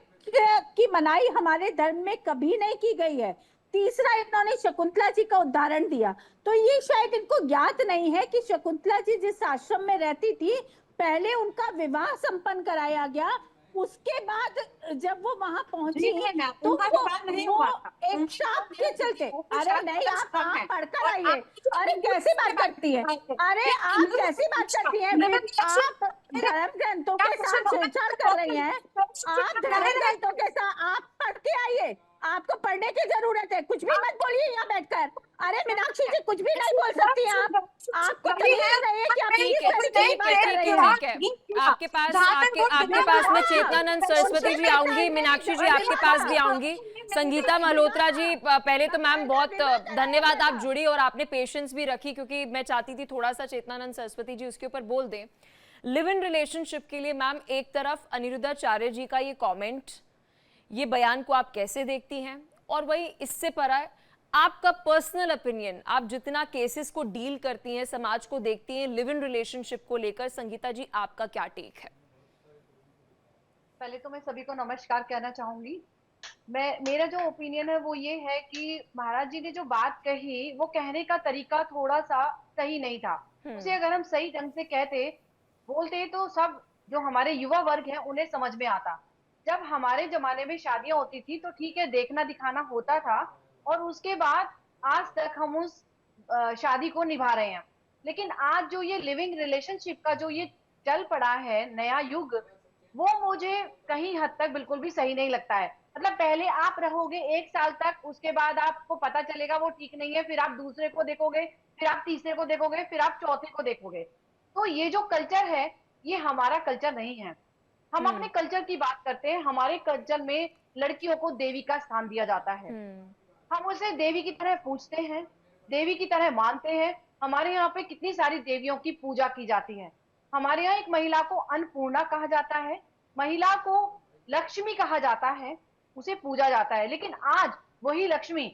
Speaker 9: की मनाही हमारे धर्म में कभी नहीं की गई है। तीसरा, इन्होंने शकुंतला जी का उदाहरण दिया, तो ये शायद इनको ज्ञात नहीं है कि शकुंतला जी जिस आश्रम में रहती थी, पहले उनका विवाह संपन्न कराया गया, उसके बाद जब वो वहां पहुंची तो
Speaker 12: उनका
Speaker 9: वो
Speaker 12: विवाह नहीं हुआ था।
Speaker 9: एक
Speaker 12: उनकी
Speaker 9: शाप
Speaker 12: शादी
Speaker 9: के
Speaker 12: हुई
Speaker 9: चलते,
Speaker 12: थी, वो
Speaker 9: अरे
Speaker 12: शादी
Speaker 9: नहीं,
Speaker 12: का
Speaker 9: आप
Speaker 12: स्तंभ है।
Speaker 9: पढ़कर
Speaker 12: और
Speaker 9: आइए।
Speaker 12: आप जो
Speaker 9: अरे
Speaker 12: हिंदू
Speaker 9: कैसी बात
Speaker 12: की
Speaker 9: करती है, अरे आप
Speaker 12: हिंदू
Speaker 9: कैसी बात करती हैं, आप धर्म ग्रंथों के साथ छेड़छाड़ कर रही हैं। आप धर्म ग्रंथों के साथ आप पढ़ के आइए, आपको पढ़ने की जरूरत है, कुछ भी मत बोलिए यहाँ बैठकर। अरे मीनाक्षी जी कुछ भी नहीं बोल सकती आप, आपको तमीज नहीं है कि आप
Speaker 1: ठीक
Speaker 9: किस
Speaker 1: है,
Speaker 9: तरीके की
Speaker 1: ठीक
Speaker 9: बात
Speaker 1: है,
Speaker 9: कर
Speaker 1: ठीक
Speaker 9: रही
Speaker 1: है,
Speaker 9: हैं।
Speaker 1: ठीक है। आपके पास मैं चेतनानंद सरस्वती जी आऊंगी, मीनाक्षी जी आपके पास भी आऊंगी, संगीता मल्होत्रा जी। पहले तो मैम बहुत धन्यवाद, आप जुड़ी और आपने पेशेंस भी रखी, क्योंकि मैं चाहती थी थोड़ा सा चेतनानंद सरस्वती जी उसके ऊपर बोल दें। लिव इन रिलेशनशिप के लिए मैम, एक तरफ अनिरुद्धाचार्य जी का ये कमेंट, ये बयान को आप कैसे देखती हैं, और वही इससे परा आपका पर्सनल ओपिनियन, आप जितना केसेस को डील करती हैं, समाज को देखती हैं, लिव इन रिलेशनशिप को लेकर, संगीता जी आपका क्या टेक है?
Speaker 13: पहले तो मैं सभी को नमस्कार कहना चाहूंगी। मेरा जो ओपिनियन है वो ये है कि महाराज जी ने जो बात कही, वो कहने का तरीका थोड़ा सा सही नहीं था। उसे अगर हम सही ढंग से बोलते तो सब जो हमारे युवा वर्ग है उन्हें समझ में आता। जब हमारे जमाने में शादियां होती थी तो ठीक है, देखना दिखाना होता था, और उसके बाद आज तक हम उस शादी को निभा रहे हैं। लेकिन आज जो ये लिविंग रिलेशनशिप का जो ये चल पड़ा है नया युग, वो मुझे कहीं हद तक बिल्कुल भी सही नहीं लगता है। मतलब पहले आप रहोगे 1 साल तक, उसके बाद आपको पता चलेगा वो ठीक नहीं है, फिर आप दूसरे को देखोगे, फिर आप तीसरे को देखोगे, फिर आप चौथे को देखोगे। तो ये जो कल्चर है, ये हमारा कल्चर नहीं है। हम अपने कल्चर की बात करते हैं। हमारे कल्चर में लड़कियों को देवी का स्थान दिया जाता है। हम उसे देवी की तरह पूजते हैं, देवी की तरह मानते हैं। हमारे यहाँ पे कितनी सारी देवियों की पूजा की जाती है। हमारे यहाँ एक महिला को अन्नपूर्णा कहा जाता है, महिला को लक्ष्मी कहा जाता है, उसे पूजा जाता है। लेकिन आज वही लक्ष्मी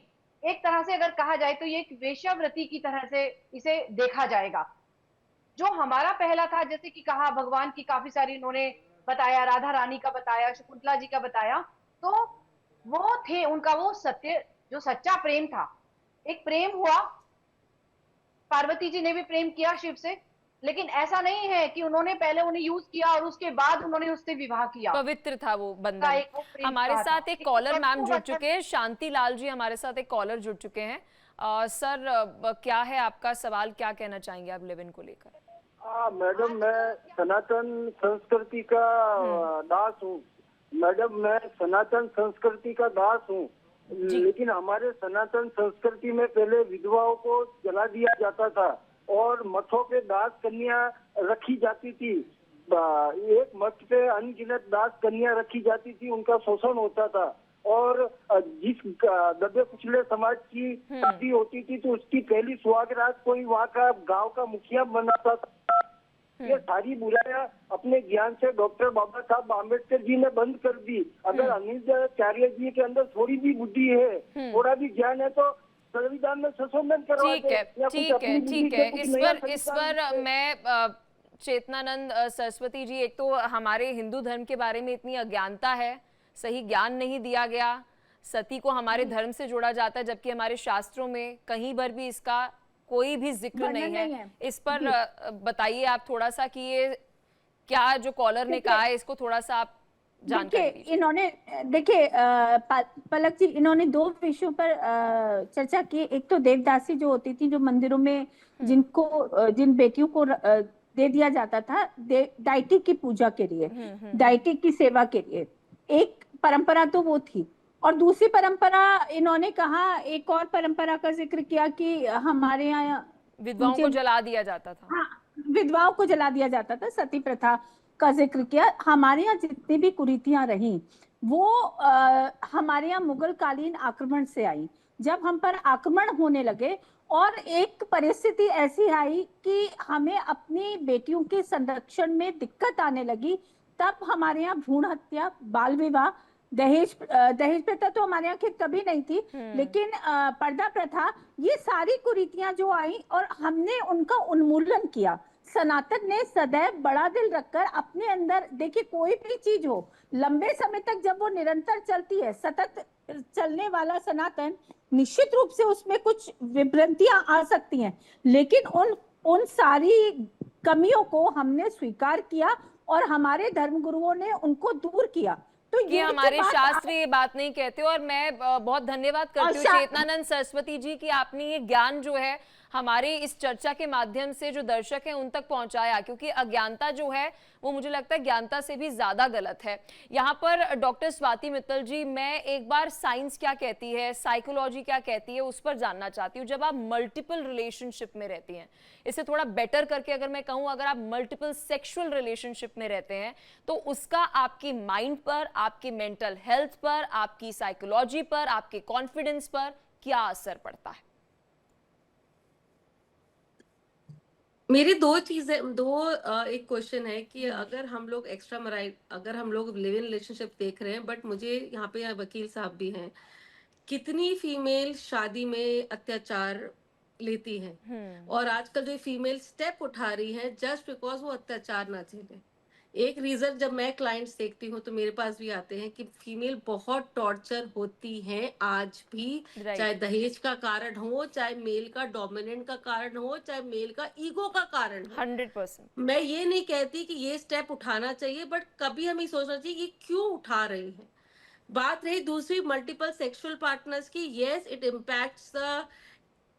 Speaker 13: एक तरह से अगर कहा जाए तो ये एक वेश्यावृत्ति की तरह से इसे देखा जाएगा। जो हमारा पहला था, जैसे कि कहा भगवान की काफी सारी इन्होंने बताया, राधा रानी का बताया, शकुंतला जी का बताया, तो वो थे, उनका वो सत्य जो सच्चा प्रेम था। एक प्रेम हुआ, पार्वती जी ने भी प्रेम किया शिव से, लेकिन ऐसा नहीं है कि उन्होंने पहले उन्हें यूज किया और उसके बाद उन्होंने उससे विवाह किया।
Speaker 1: पवित्र था वो बंधन। हमारे साथ एक कॉलर मैम जुड़ चुके हैं, शांति लाल जी हमारे साथ एक कॉलर जुड़ चुके हैं। सर क्या है आपका सवाल, क्या कहना चाहेंगे आप लिव इन को लेकर?
Speaker 14: मैडम, मैं सनातन संस्कृति का दास हूँ। मैडम, मैं सनातन संस्कृति का दास हूँ, लेकिन हमारे सनातन संस्कृति में पहले विधवाओं को जला दिया जाता था और मठों पे दास कन्या रखी जाती थी। एक मठ पे अनगिनत दास कन्या रखी जाती थी, उनका शोषण होता था। और जिस दबे कुचले समाज की शादी होती थी तो उसकी पहली सुहागरात कोई वहाँ का गांव का मुखिया बनाता था। ये सारी बुराइयां अपने ज्ञान से डॉक्टर बाबा साहब आम्बेडकर जी ने बंद कर दी। अगर अनिरुद्धाचार्य जी के अंदर थोड़ी भी बुद्धि है, थोड़ा भी ज्ञान है, तो संविधान में संशोधन करवा दे।
Speaker 1: ठीक है। इस पर मैं चेतनानंद सरस्वती जी, एक तो हमारे हिंदू धर्म के बारे में इतनी अज्ञानता है, सही ज्ञान नहीं दिया गया, सती को हमारे धर्म से जोड़ा जाता है, जबकि हमारे शास्त्रों में कहीं पर भी इसका कोई भी जिक्र नहीं है। इस पर बताइए आप थोड़ा सा कि ये क्या जो कॉलर ने कहा है, इसको थोड़ा सा आप जानकारी दीजिए।
Speaker 9: इन्होंने देखिए पलक जी, इन्होंने 2 विषयों पर चर्चा की। एक तो देवदासी जो होती थी, जो मंदिरों में जिन बेटियों को दे दिया जाता था डाइटी की पूजा के लिए, डाइटी की सेवा के लिए, एक परंपरा तो वो थी। और दूसरी परंपरा इन्होंने कहा, एक और परंपरा का जिक्र किया कि हमारे यहाँ
Speaker 1: विधवाओं को जला दिया जाता था।
Speaker 9: हाँ, विधवाओं को जला दिया जाता था, सती प्रथा का जिक्र किया। हमारे यहाँ जितनी भी कुरीतियां रही वो हमारे यहाँ मुगल कालीन आक्रमण से आई। जब हम पर आक्रमण होने लगे और एक परिस्थिति ऐसी आई कि हमें अपनी बेटियों के संरक्षण में दिक्कत आने लगी, तब हमारे यहाँ भ्रूण हत्या, बाल विवाह, दहेज प्रथा तो हमारे यहाँ कभी नहीं थी, लेकिन पर्दा प्रथा, ये सारी कुरीतियां जो आई और हमने उनका उन्मूलन किया। सनातन ने सदैव बड़ा दिल रखकर अपने अंदर, देखिए कोई भी चीज हो लंबे समय तक जब वो निरंतर चलती है, सतत चलने वाला सनातन, निश्चित रूप से उसमें कुछ विभ्रांतियां आ सकती हैं, लेकिन उन सारी कमियों को हमने स्वीकार किया और हमारे धर्मगुरुओं ने उनको दूर किया। तो
Speaker 1: कि
Speaker 9: ये
Speaker 1: हमारे
Speaker 9: बात
Speaker 1: शास्त्र ये बात नहीं कहते। और मैं बहुत धन्यवाद करती हूँ चेतनानंद सरस्वती जी की, आपने ये ज्ञान जो है हमारे इस चर्चा के माध्यम से जो दर्शक हैं उन तक पहुंचाया, क्योंकि अज्ञानता जो है वो मुझे लगता है ज्ञानता से भी ज्यादा गलत है। यहाँ पर डॉक्टर स्वाति मित्तल जी, मैं एक बार साइंस क्या कहती है, साइकोलॉजी क्या कहती है, उस पर जानना चाहती हूँ। जब आप मल्टीपल रिलेशनशिप में रहती हैं, इसे थोड़ा बेटर करके अगर मैं कहूँ, अगर आप मल्टीपल सेक्सुअल रिलेशनशिप में रहते हैं तो उसका आपकी माइंड पर, आपकी मेंटल हेल्थ पर, आपकी साइकोलॉजी पर, आपके कॉन्फिडेंस पर क्या असर पड़ता है?
Speaker 10: मेरी दो चीजें, एक क्वेश्चन है कि अगर हम लोग एक्स्ट्रा मैरिड, अगर हम लोग लिव इन रिलेशनशिप देख रहे हैं, बट मुझे यहाँ पे वकील साहब भी हैं, कितनी फीमेल शादी में अत्याचार लेती हैं, और आजकल जो फीमेल स्टेप उठा रही है जस्ट बिकॉज वो अत्याचार ना झेले। एक रीजन जब मैं क्लाइंट्स देखती हूँ तो मेरे पास भी आते हैं कि फीमेल बहुत टॉर्चर होती हैं आज भी, चाहे दहेज का कारण हो, चाहे मेल का डोमिनेंट का कारण हो, चाहे मेल का ईगो का कारण हो।
Speaker 1: 100%।
Speaker 10: मैं ये नहीं कहती कि ये स्टेप उठाना चाहिए, बट कभी हमें सोचना चाहिए कि क्यों उठा रहे हैं। बात रही दूसरी मल्टीपल सेक्सुअल पार्टनर्स की, yes it impacts the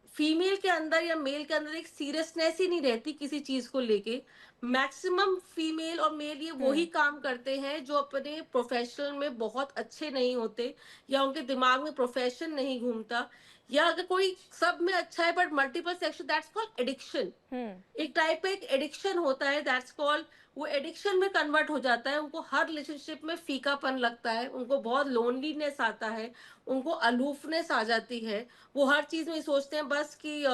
Speaker 10: female के अंदर या मेल के अंदर एक सीरियसनेस ही नहीं रहती किसी चीज को लेके। मैक्सिमम फीमेल और मेल ये वही काम करते हैं जो अपने प्रोफेशनल में बहुत अच्छे नहीं होते, या उनके दिमाग में प्रोफेशन नहीं घूमता, या अगर कोई सब में अच्छा है but multiple section, that's called addiction. एक टाइप का एक एडिक्शन होता है, दैट्स कॉल्ड, वो एडिक्शन में कन्वर्ट हो जाता है। उनको हर रिलेशनशिप में फीकापन लगता है, उनको बहुत लोनलीनेस आता है, उनको अलूफनेस आ जाती है, वो हर चीज में सोचते हैं बस कि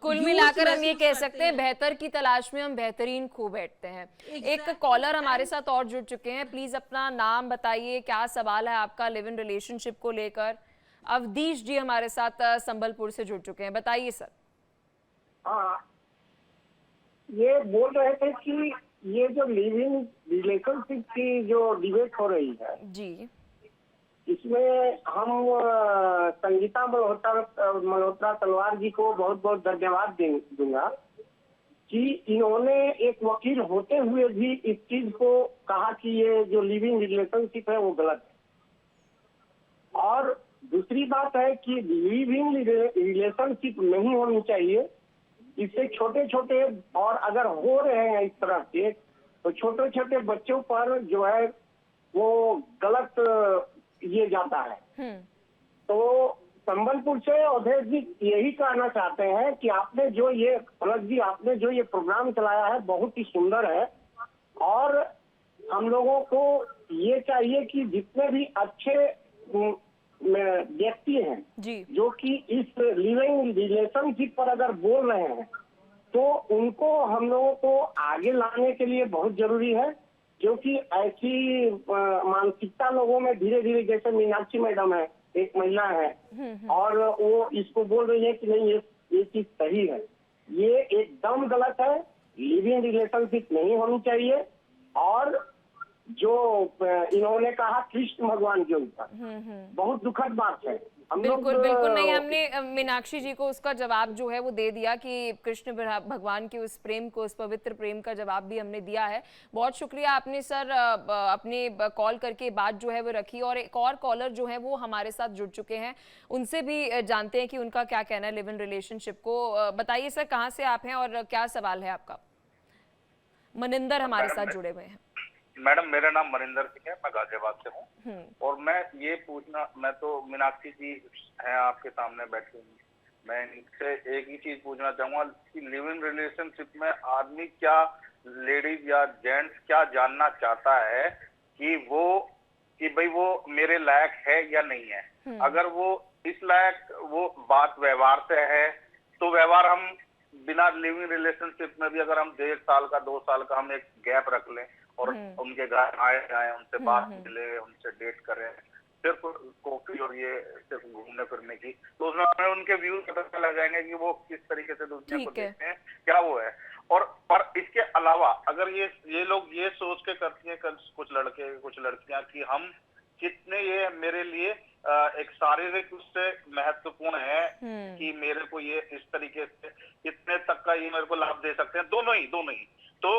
Speaker 1: कुल मिलाकर हम ये कह सकते हैं बेहतर की तलाश में हम बेहतरीन खो बैठते हैं। एक कॉलर हमारे साथ और जुड़ चुके हैं, प्लीज अपना नाम बताइए, क्या सवाल है आपका लिव इन रिलेशनशिप को लेकर। अवधीश जी हमारे साथ संबलपुर से जुड़ चुके हैं, बताइए सर।
Speaker 14: हाँ, ये बोल रहे थे कि ये जो लिव इन रिलेशनशिप की जो डिबेट हो रही है
Speaker 1: जी,
Speaker 14: इसमें हम संगीता मल्होत्रा तलवार जी को बहुत बहुत धन्यवाद दूंगा कि इन्होंने एक वकील होते हुए भी इस चीज को कहा कि ये जो लिविंग रिलेशनशिप है वो गलत है। और दूसरी बात है कि लिविंग रिलेशनशिप नहीं होनी चाहिए। इससे छोटे छोटे, और अगर हो रहे हैं इस तरह से, तो छोटे छोटे बच्चों पर जो है वो गलत ये जाता है। तो संबलपुर से अवधेश जी यही कहना चाहते हैं कि आपने जो ये पलक जी आपने जो ये प्रोग्राम चलाया है बहुत ही सुंदर है, और हम लोगों को ये चाहिए कि जितने भी अच्छे व्यक्ति हैं
Speaker 1: जी,
Speaker 14: जो कि इस लिविंग रिलेशनशिप पर अगर बोल रहे हैं, तो उनको हम लोगों को आगे लाने के लिए बहुत जरूरी है, क्योंकि ऐसी मानसिकता लोगों में धीरे धीरे, जैसे मीनाक्षी मैडम है, एक महिला है, और वो इसको बोल रही है कि नहीं ये चीज सही है, ये एकदम गलत है। लिविंग रिलेशनशिप नहीं होनी चाहिए। और जो इन्होंने कहा कृष्ण भगवान के ऊपर, बहुत दुखद बात है।
Speaker 1: बिल्कुल बिल्कुल नहीं, हमने मीनाक्षी जी को उसका जवाब जो है वो दे दिया कि कृष्ण भगवान के उस प्रेम को, उस पवित्र प्रेम का जवाब भी हमने दिया है। बहुत शुक्रिया आपने सर अपने कॉल करके बात जो है वो रखी। और एक और कॉलर जो है वो हमारे साथ जुड़ चुके हैं, उनसे भी जानते हैं कि उनका क्या कहना है लिव इन रिलेशनशिप को। बताइए सर, कहाँ से आप हैं और क्या सवाल है आपका? मनिंदर हमारे साथ जुड़े हुए हैं।
Speaker 15: मैडम, मेरा नाम मनिंदर सिंह है, मैं गाजियाबाद से हूँ। और मैं ये पूछना, मैं तो मीनाक्षी जी हैं आपके सामने बैठी हुई, मैं इनसे एक ही चीज पूछना चाहूंगा कि लिव इन रिलेशनशिप में आदमी क्या, लेडीज या जेंट्स क्या जानना चाहता है कि भाई वो मेरे लायक है या नहीं है। अगर वो इस लायक वो बात व्यवहार से है तो व्यवहार हम बिना लिविंग रिलेशनशिप में भी, अगर हम 1.5 साल का 2 साल का हम एक गैप रख लें और उनके घर आए जाए, उनसे बात मिले, उनसे डेट करें, सिर्फ कॉफी और ये सिर्फ घूमने फिरने की, तो उसमें हमें उनके व्यूज पता लग जाएंगे कि वो किस तरीके से दुनिया को देखते हैं, क्या वो है। और पर इसके अलावा अगर ये लोग ये सोच के करती हैं कुछ लड़के कुछ लड़कियां कि हम कितने, ये मेरे लिए एक शारीरिक उससे महत्वपूर्ण है कि मेरे को ये इस तरीके से इतने तक का ये मेरे को लाभ दे सकते हैं, दोनों ही। तो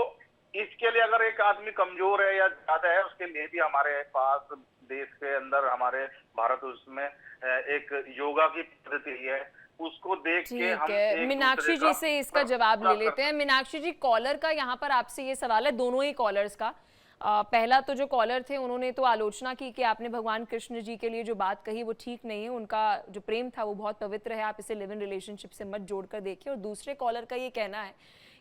Speaker 15: इसके लिए अगर एक आदमी कमजोर है या ज्यादा है, उसके लिए भी हमारे पास देश के अंदर, हमारे भारत उसमें एक योगा की पद्धति है, उसको देख के हम
Speaker 1: ठीक है, मीनाक्षी जी से इसका जवाब ले लेते हैं। मीनाक्षी जी, कॉलर का यहाँ पर आपसे ये सवाल है, दोनों ही कॉलर्स का। पहला तो जो कॉलर थे उन्होंने तो आलोचना की कि आपने भगवान कृष्ण जी के लिए जो बात कही वो ठीक नहीं है, उनका जो प्रेम था वो बहुत पवित्र है, आप इसे लिव इन रिलेशनशिप से मत जोड़कर देखिए। और दूसरे कॉलर का ये कहना है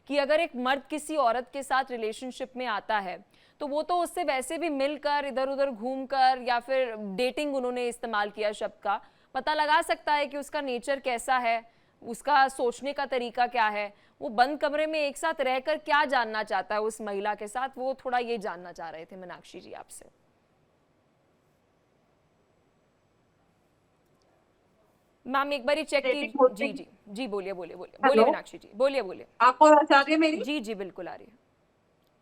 Speaker 1: कि अगर एक मर्द किसी औरत के साथ रिलेशनशिप में आता है तो वो तो उससे वैसे भी मिलकर, इधर उधर घूमकर, या फिर डेटिंग उन्होंने इस्तेमाल किया शब्द का, पता लगा सकता है कि उसका नेचर कैसा है, उसका सोचने का तरीका क्या है, वो बंद कमरे में एक साथ रहकर क्या जानना चाहता है उस महिला के साथ, वो थोड़ा ये जानना चाह रहे थे मीनाक्षी जी आपसे। मैम एक बार चेक की। जी बोलिए मीनाक्षी जी, बोलिए।
Speaker 12: आपको आवाज आ रही है मेरी?
Speaker 1: जी बिल्कुल आ रही है।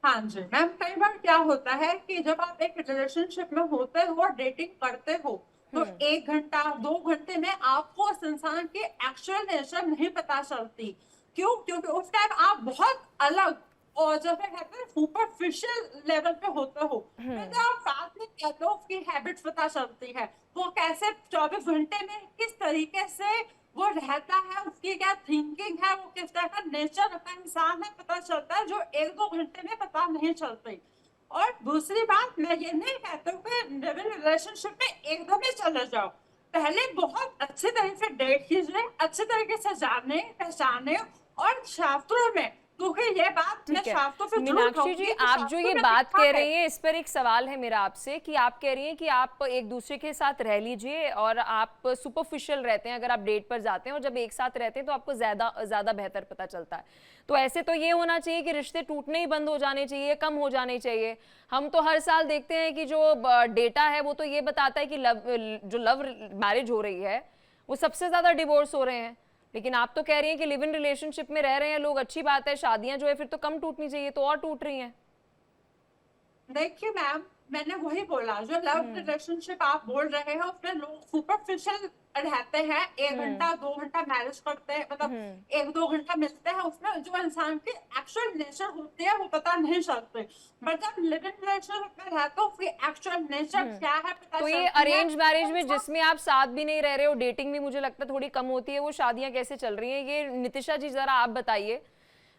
Speaker 12: हाँ जी मैम, कई बार क्या होता है कि जब आप एक रिलेशनशिप में होते हो और डेटिंग करते हो तो 1 घंटा 2 घंटे में आपको उस इंसान की एक्चुअल नेचर नहीं पता चलती। क्यों? क्योंकि उस टाइम आप बहुत अलग और जब कहते हैं सुपरफिशियल लेवल पे होते हो, तो आप साथ में कहते हो उसकी हैबिट्स पता चलती है, वो कैसे 24 घंटे में किस तरीके से वो रहता है, उसकी क्या थिंकिंग है, वो किस तरह का नेचर का इंसान है, पता चलता है, जो 1-2 घंटे में पता नहीं चलती। और दूसरी बात, मैं ये नहीं कहती हूँ कि लिव इन रिलेशनशिप में एकदम ही चले जाओ, पहले बहुत अच्छे तरीके से डेट कीजिए, अच्छे तरीके से जाने पहचाने, और शास्त्रों में, क्योंकि ये बात मैं शास्त्रों से
Speaker 1: मीनाक्षी जी, आप जो ये बात कह रही हैं इस पर एक सवाल है मेरा आपसे, कि आप कह रही हैं कि आप एक दूसरे के साथ रह लीजिए और आप सुपरफिशियल रहते हैं अगर आप डेट पर जाते हैं, और जब एक साथ रहते हैं तो आपको ज्यादा बेहतर पता चलता है। तो ऐसे तो ये होना चाहिए कि रिश्ते टूटने ही बंद हो जाने चाहिए, कम हो जाने चाहिए। हम तो हर साल देखते हैं कि जो डेटा है वो तो ये बताता है कि लव मैरिज हो रही है वो सबसे ज्यादा डिवोर्स हो रहे हैं, लेकिन आप तो कह रही हैं कि लिव इन रिलेशनशिप में रह रहे हैं लोग, अच्छी बात है, शादियां जो है फिर तो कम टूटनी चाहिए, तो और टूट रही हैं।
Speaker 12: देखिए मैम, मैंने वही बोला, जो लव रिलेशनशिप आप बोल रहे हैं उसमें लोग सुपरफिशियल रहते हैं, 1 घंटा 2 घंटा मैरिज करते हैं, मतलब 1-2 घंटा मिलते हैं, उसमें जो इंसान की एक्चुअल नेचर होती है वो पता नहीं चलती। बट जब लिव इन रिलेशनशिप में रहते हो उसकी एक्चुअल नेचर क्या है पता
Speaker 1: तो ये अरेंज मैरिज में जिसमें आप साथ भी नहीं रह रहे हो, डेटिंग भी मुझे लगता है थोड़ी कम होती है, वो शादियां कैसे चल रही हैं? ये नितिशा जी जरा आप बताइए,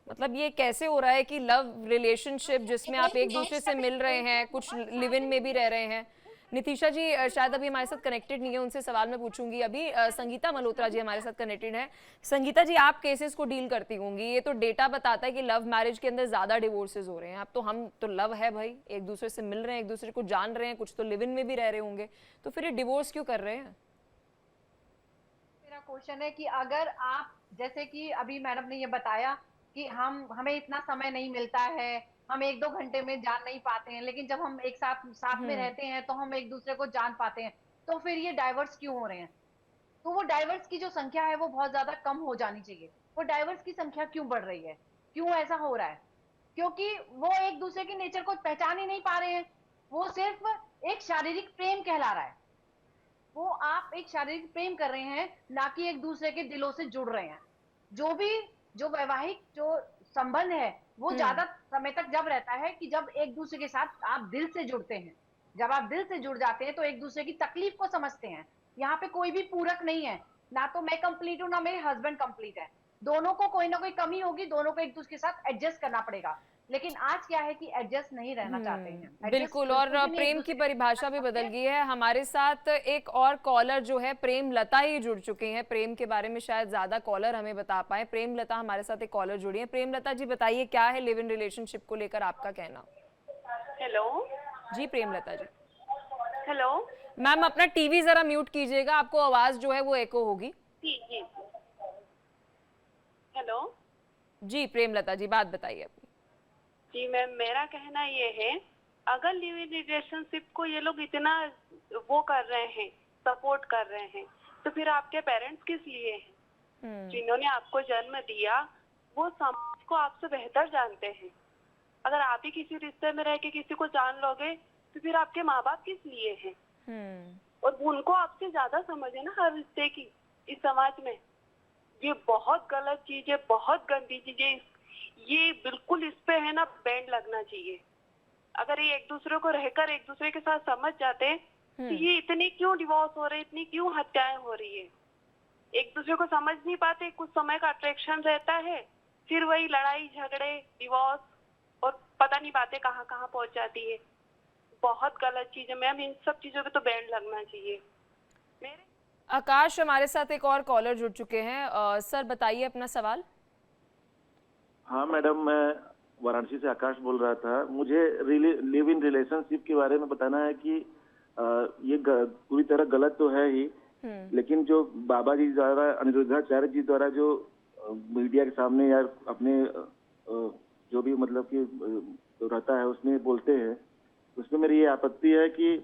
Speaker 1: मतलब ये कैसे हो रहा है कि लव रिलेशनशिप जिसमें आप एक दूसरे से मिल रहे हैं, कुछ लिव इन में भी रह रहे हैं। नितिशा जी शायद अभी हमारे साथ कनेक्टेड नहीं है, उनसे सवाल मैं पूछूंगी अभी। संगीता मल्होत्रा जी हमारे साथ कनेक्टेड है। संगीता जी, आप केसेस को डील करती होंगी, ये तो डेटा बताता है कि लव मैरिज के अंदर ज्यादा डिवोर्सेज हो रहे हैं। अब तो हम तो लव है भाई, एक दूसरे से मिल रहे हैं, एक दूसरे को जान रहे हैं, कुछ तो लिव इन में भी रह रहे होंगे, तो फिर ये डिवोर्स क्यों कर रहे हैं?
Speaker 13: मेरा क्वेश्चन है कि अगर आप, जैसे कि अभी मैडम ने ये बताया कि हमें इतना समय नहीं मिलता है, हम 1-2 घंटे में जान नहीं पाते हैं, लेकिन जब हम एक साथ में रहते हैं तो हम एक दूसरे को जान पाते हैं, तो फिर ये डाइवर्स क्यों हो रहे हैं? तो वो डाइवर्स की जो संख्या है वो बहुत ज्यादा कम हो जानी चाहिए। वो डाइवर्स की संख्या क्यों बढ़ रही है, क्यों ऐसा हो रहा है? क्योंकि वो एक दूसरे के नेचर को पहचान ही नहीं पा रहे हैं। वो सिर्फ एक शारीरिक प्रेम कहला रहा है, वो आप एक शारीरिक प्रेम कर रहे हैं, ना कि एक दूसरे के दिलों से जुड़ रहे हैं। जो वैवाहिक जो संबंध है वो ज्यादा समय तक जब रहता है कि जब एक दूसरे के साथ आप दिल से जुड़ते हैं। जब आप दिल से जुड़ जाते हैं तो एक दूसरे की तकलीफ को समझते हैं। यहाँ पे कोई भी पूरक नहीं है, ना तो मैं कंप्लीट हूँ ना मेरे हस्बैंड कंप्लीट है, दोनों को कोई ना कोई कमी होगी, दोनों को एक दूसरे के साथ एडजस्ट करना पड़ेगा। लेकिन आज क्या है कि एडजस्ट नहीं रहना चाहते हैं।
Speaker 1: बिल्कुल, और प्रेम की परिभाषा भी बदल गई है। हमारे साथ एक और कॉलर जो है प्रेम लता ही जुड़ चुके हैं, प्रेम के बारे में शायद ज्यादा कॉलर हमें बता पाए। प्रेम लता हमारे साथ एक कॉलर जुड़ी है। प्रेम लता जी बताइए, क्या है लिव इन रिलेशनशिप को लेकर आपका कहना?
Speaker 16: हेलो
Speaker 1: जी प्रेम लता जी।
Speaker 16: हेलो
Speaker 1: मैम, अपना टीवी जरा म्यूट कीजिएगा, आपको आवाज जो है वो एको होगी।
Speaker 16: जी जी हेलो
Speaker 1: जी प्रेम लता जी, बात बताइए अपनी।
Speaker 16: जी मैम, मेरा कहना ये है, अगर लिव इन रिलेशनशिप को ये लोग इतना वो कर रहे हैं, सपोर्ट कर रहे हैं, तो फिर आपके पेरेंट्स किस लिए हैं? जिन्होंने आपको जन्म दिया वो समाज को आपसे बेहतर जानते हैं। अगर आप ही किसी रिश्ते में रह के किसी को जान लोगे तो फिर आपके माँ बाप किस लिए हैं? और उनको आपसे ज्यादा समझ है ना हर रिश्ते की इस समाज में। ये बहुत गलत चीज है, बहुत गंदी चीज है। ये बिल्कुल इस पे है ना बैन लगना चाहिए। अगर ये एक दूसरे को रहकर एक दूसरे के साथ समझ जाते तो ये इतनी क्यों डिवोर्स हो रहे, इतनी क्यों हत्याएं हो रही है। एक दूसरे को समझ नहीं पाते, कुछ समय का अट्रैक्शन रहता है, फिर वही लड़ाई झगड़े डिवोर्स और पता नहीं बातें कहाँ कहाँ पहुंच जाती है। बहुत गलत चीज है मैम, इन सब चीजों पे तो बैन लगना चाहिए। मेरे
Speaker 1: आकाश हमारे साथ एक और कॉलर जुड़ चुके हैं। सर बताइए अपना सवाल।
Speaker 17: हाँ मैडम, मैं वाराणसी से आकाश बोल रहा था। मुझे लिव इन रिलेशनशिप के बारे में बताना है कि ये पूरी तरह गलत तो है ही, लेकिन जो बाबा जी द्वारा, अनिरुद्धाचार्य जी द्वारा जो मीडिया के सामने या अपने जो भी मतलब कि रहता है उसमें बोलते हैं, उसमें मेरी ये आपत्ति है कि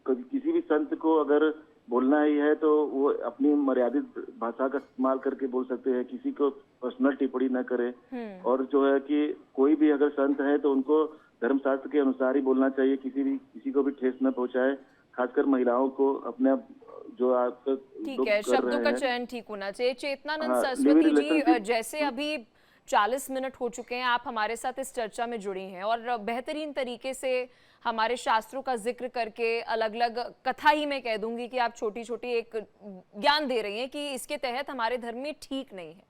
Speaker 17: किसी भी संत को अगर बोलना ही है तो वो अपनी मर्यादित भाषा का इस्तेमाल करके बोल सकते हैं, किसी को पर्सनल टिप्पणी न करे। और जो है कि कोई भी अगर संत है तो उनको धर्मशास्त्र के अनुसार ही बोलना चाहिए, किसी को भी ठेस न पहुंचाए, खासकर महिलाओं को अपने जो आप
Speaker 1: ठीक है, शब्दों का चयन ठीक होना चाहिए। चेतनानंद सरस्वती जी, जैसे अभी 40 मिनट हो चुके हैं, आप हमारे साथ इस चर्चा में जुड़ी हैं और बेहतरीन तरीके से हमारे शास्त्रों का जिक्र करके अलग अलग कथा ही मैं कह दूंगी कि आप छोटी छोटी एक ज्ञान दे रही हैं कि इसके तहत हमारे धर्म में ठीक नहीं है।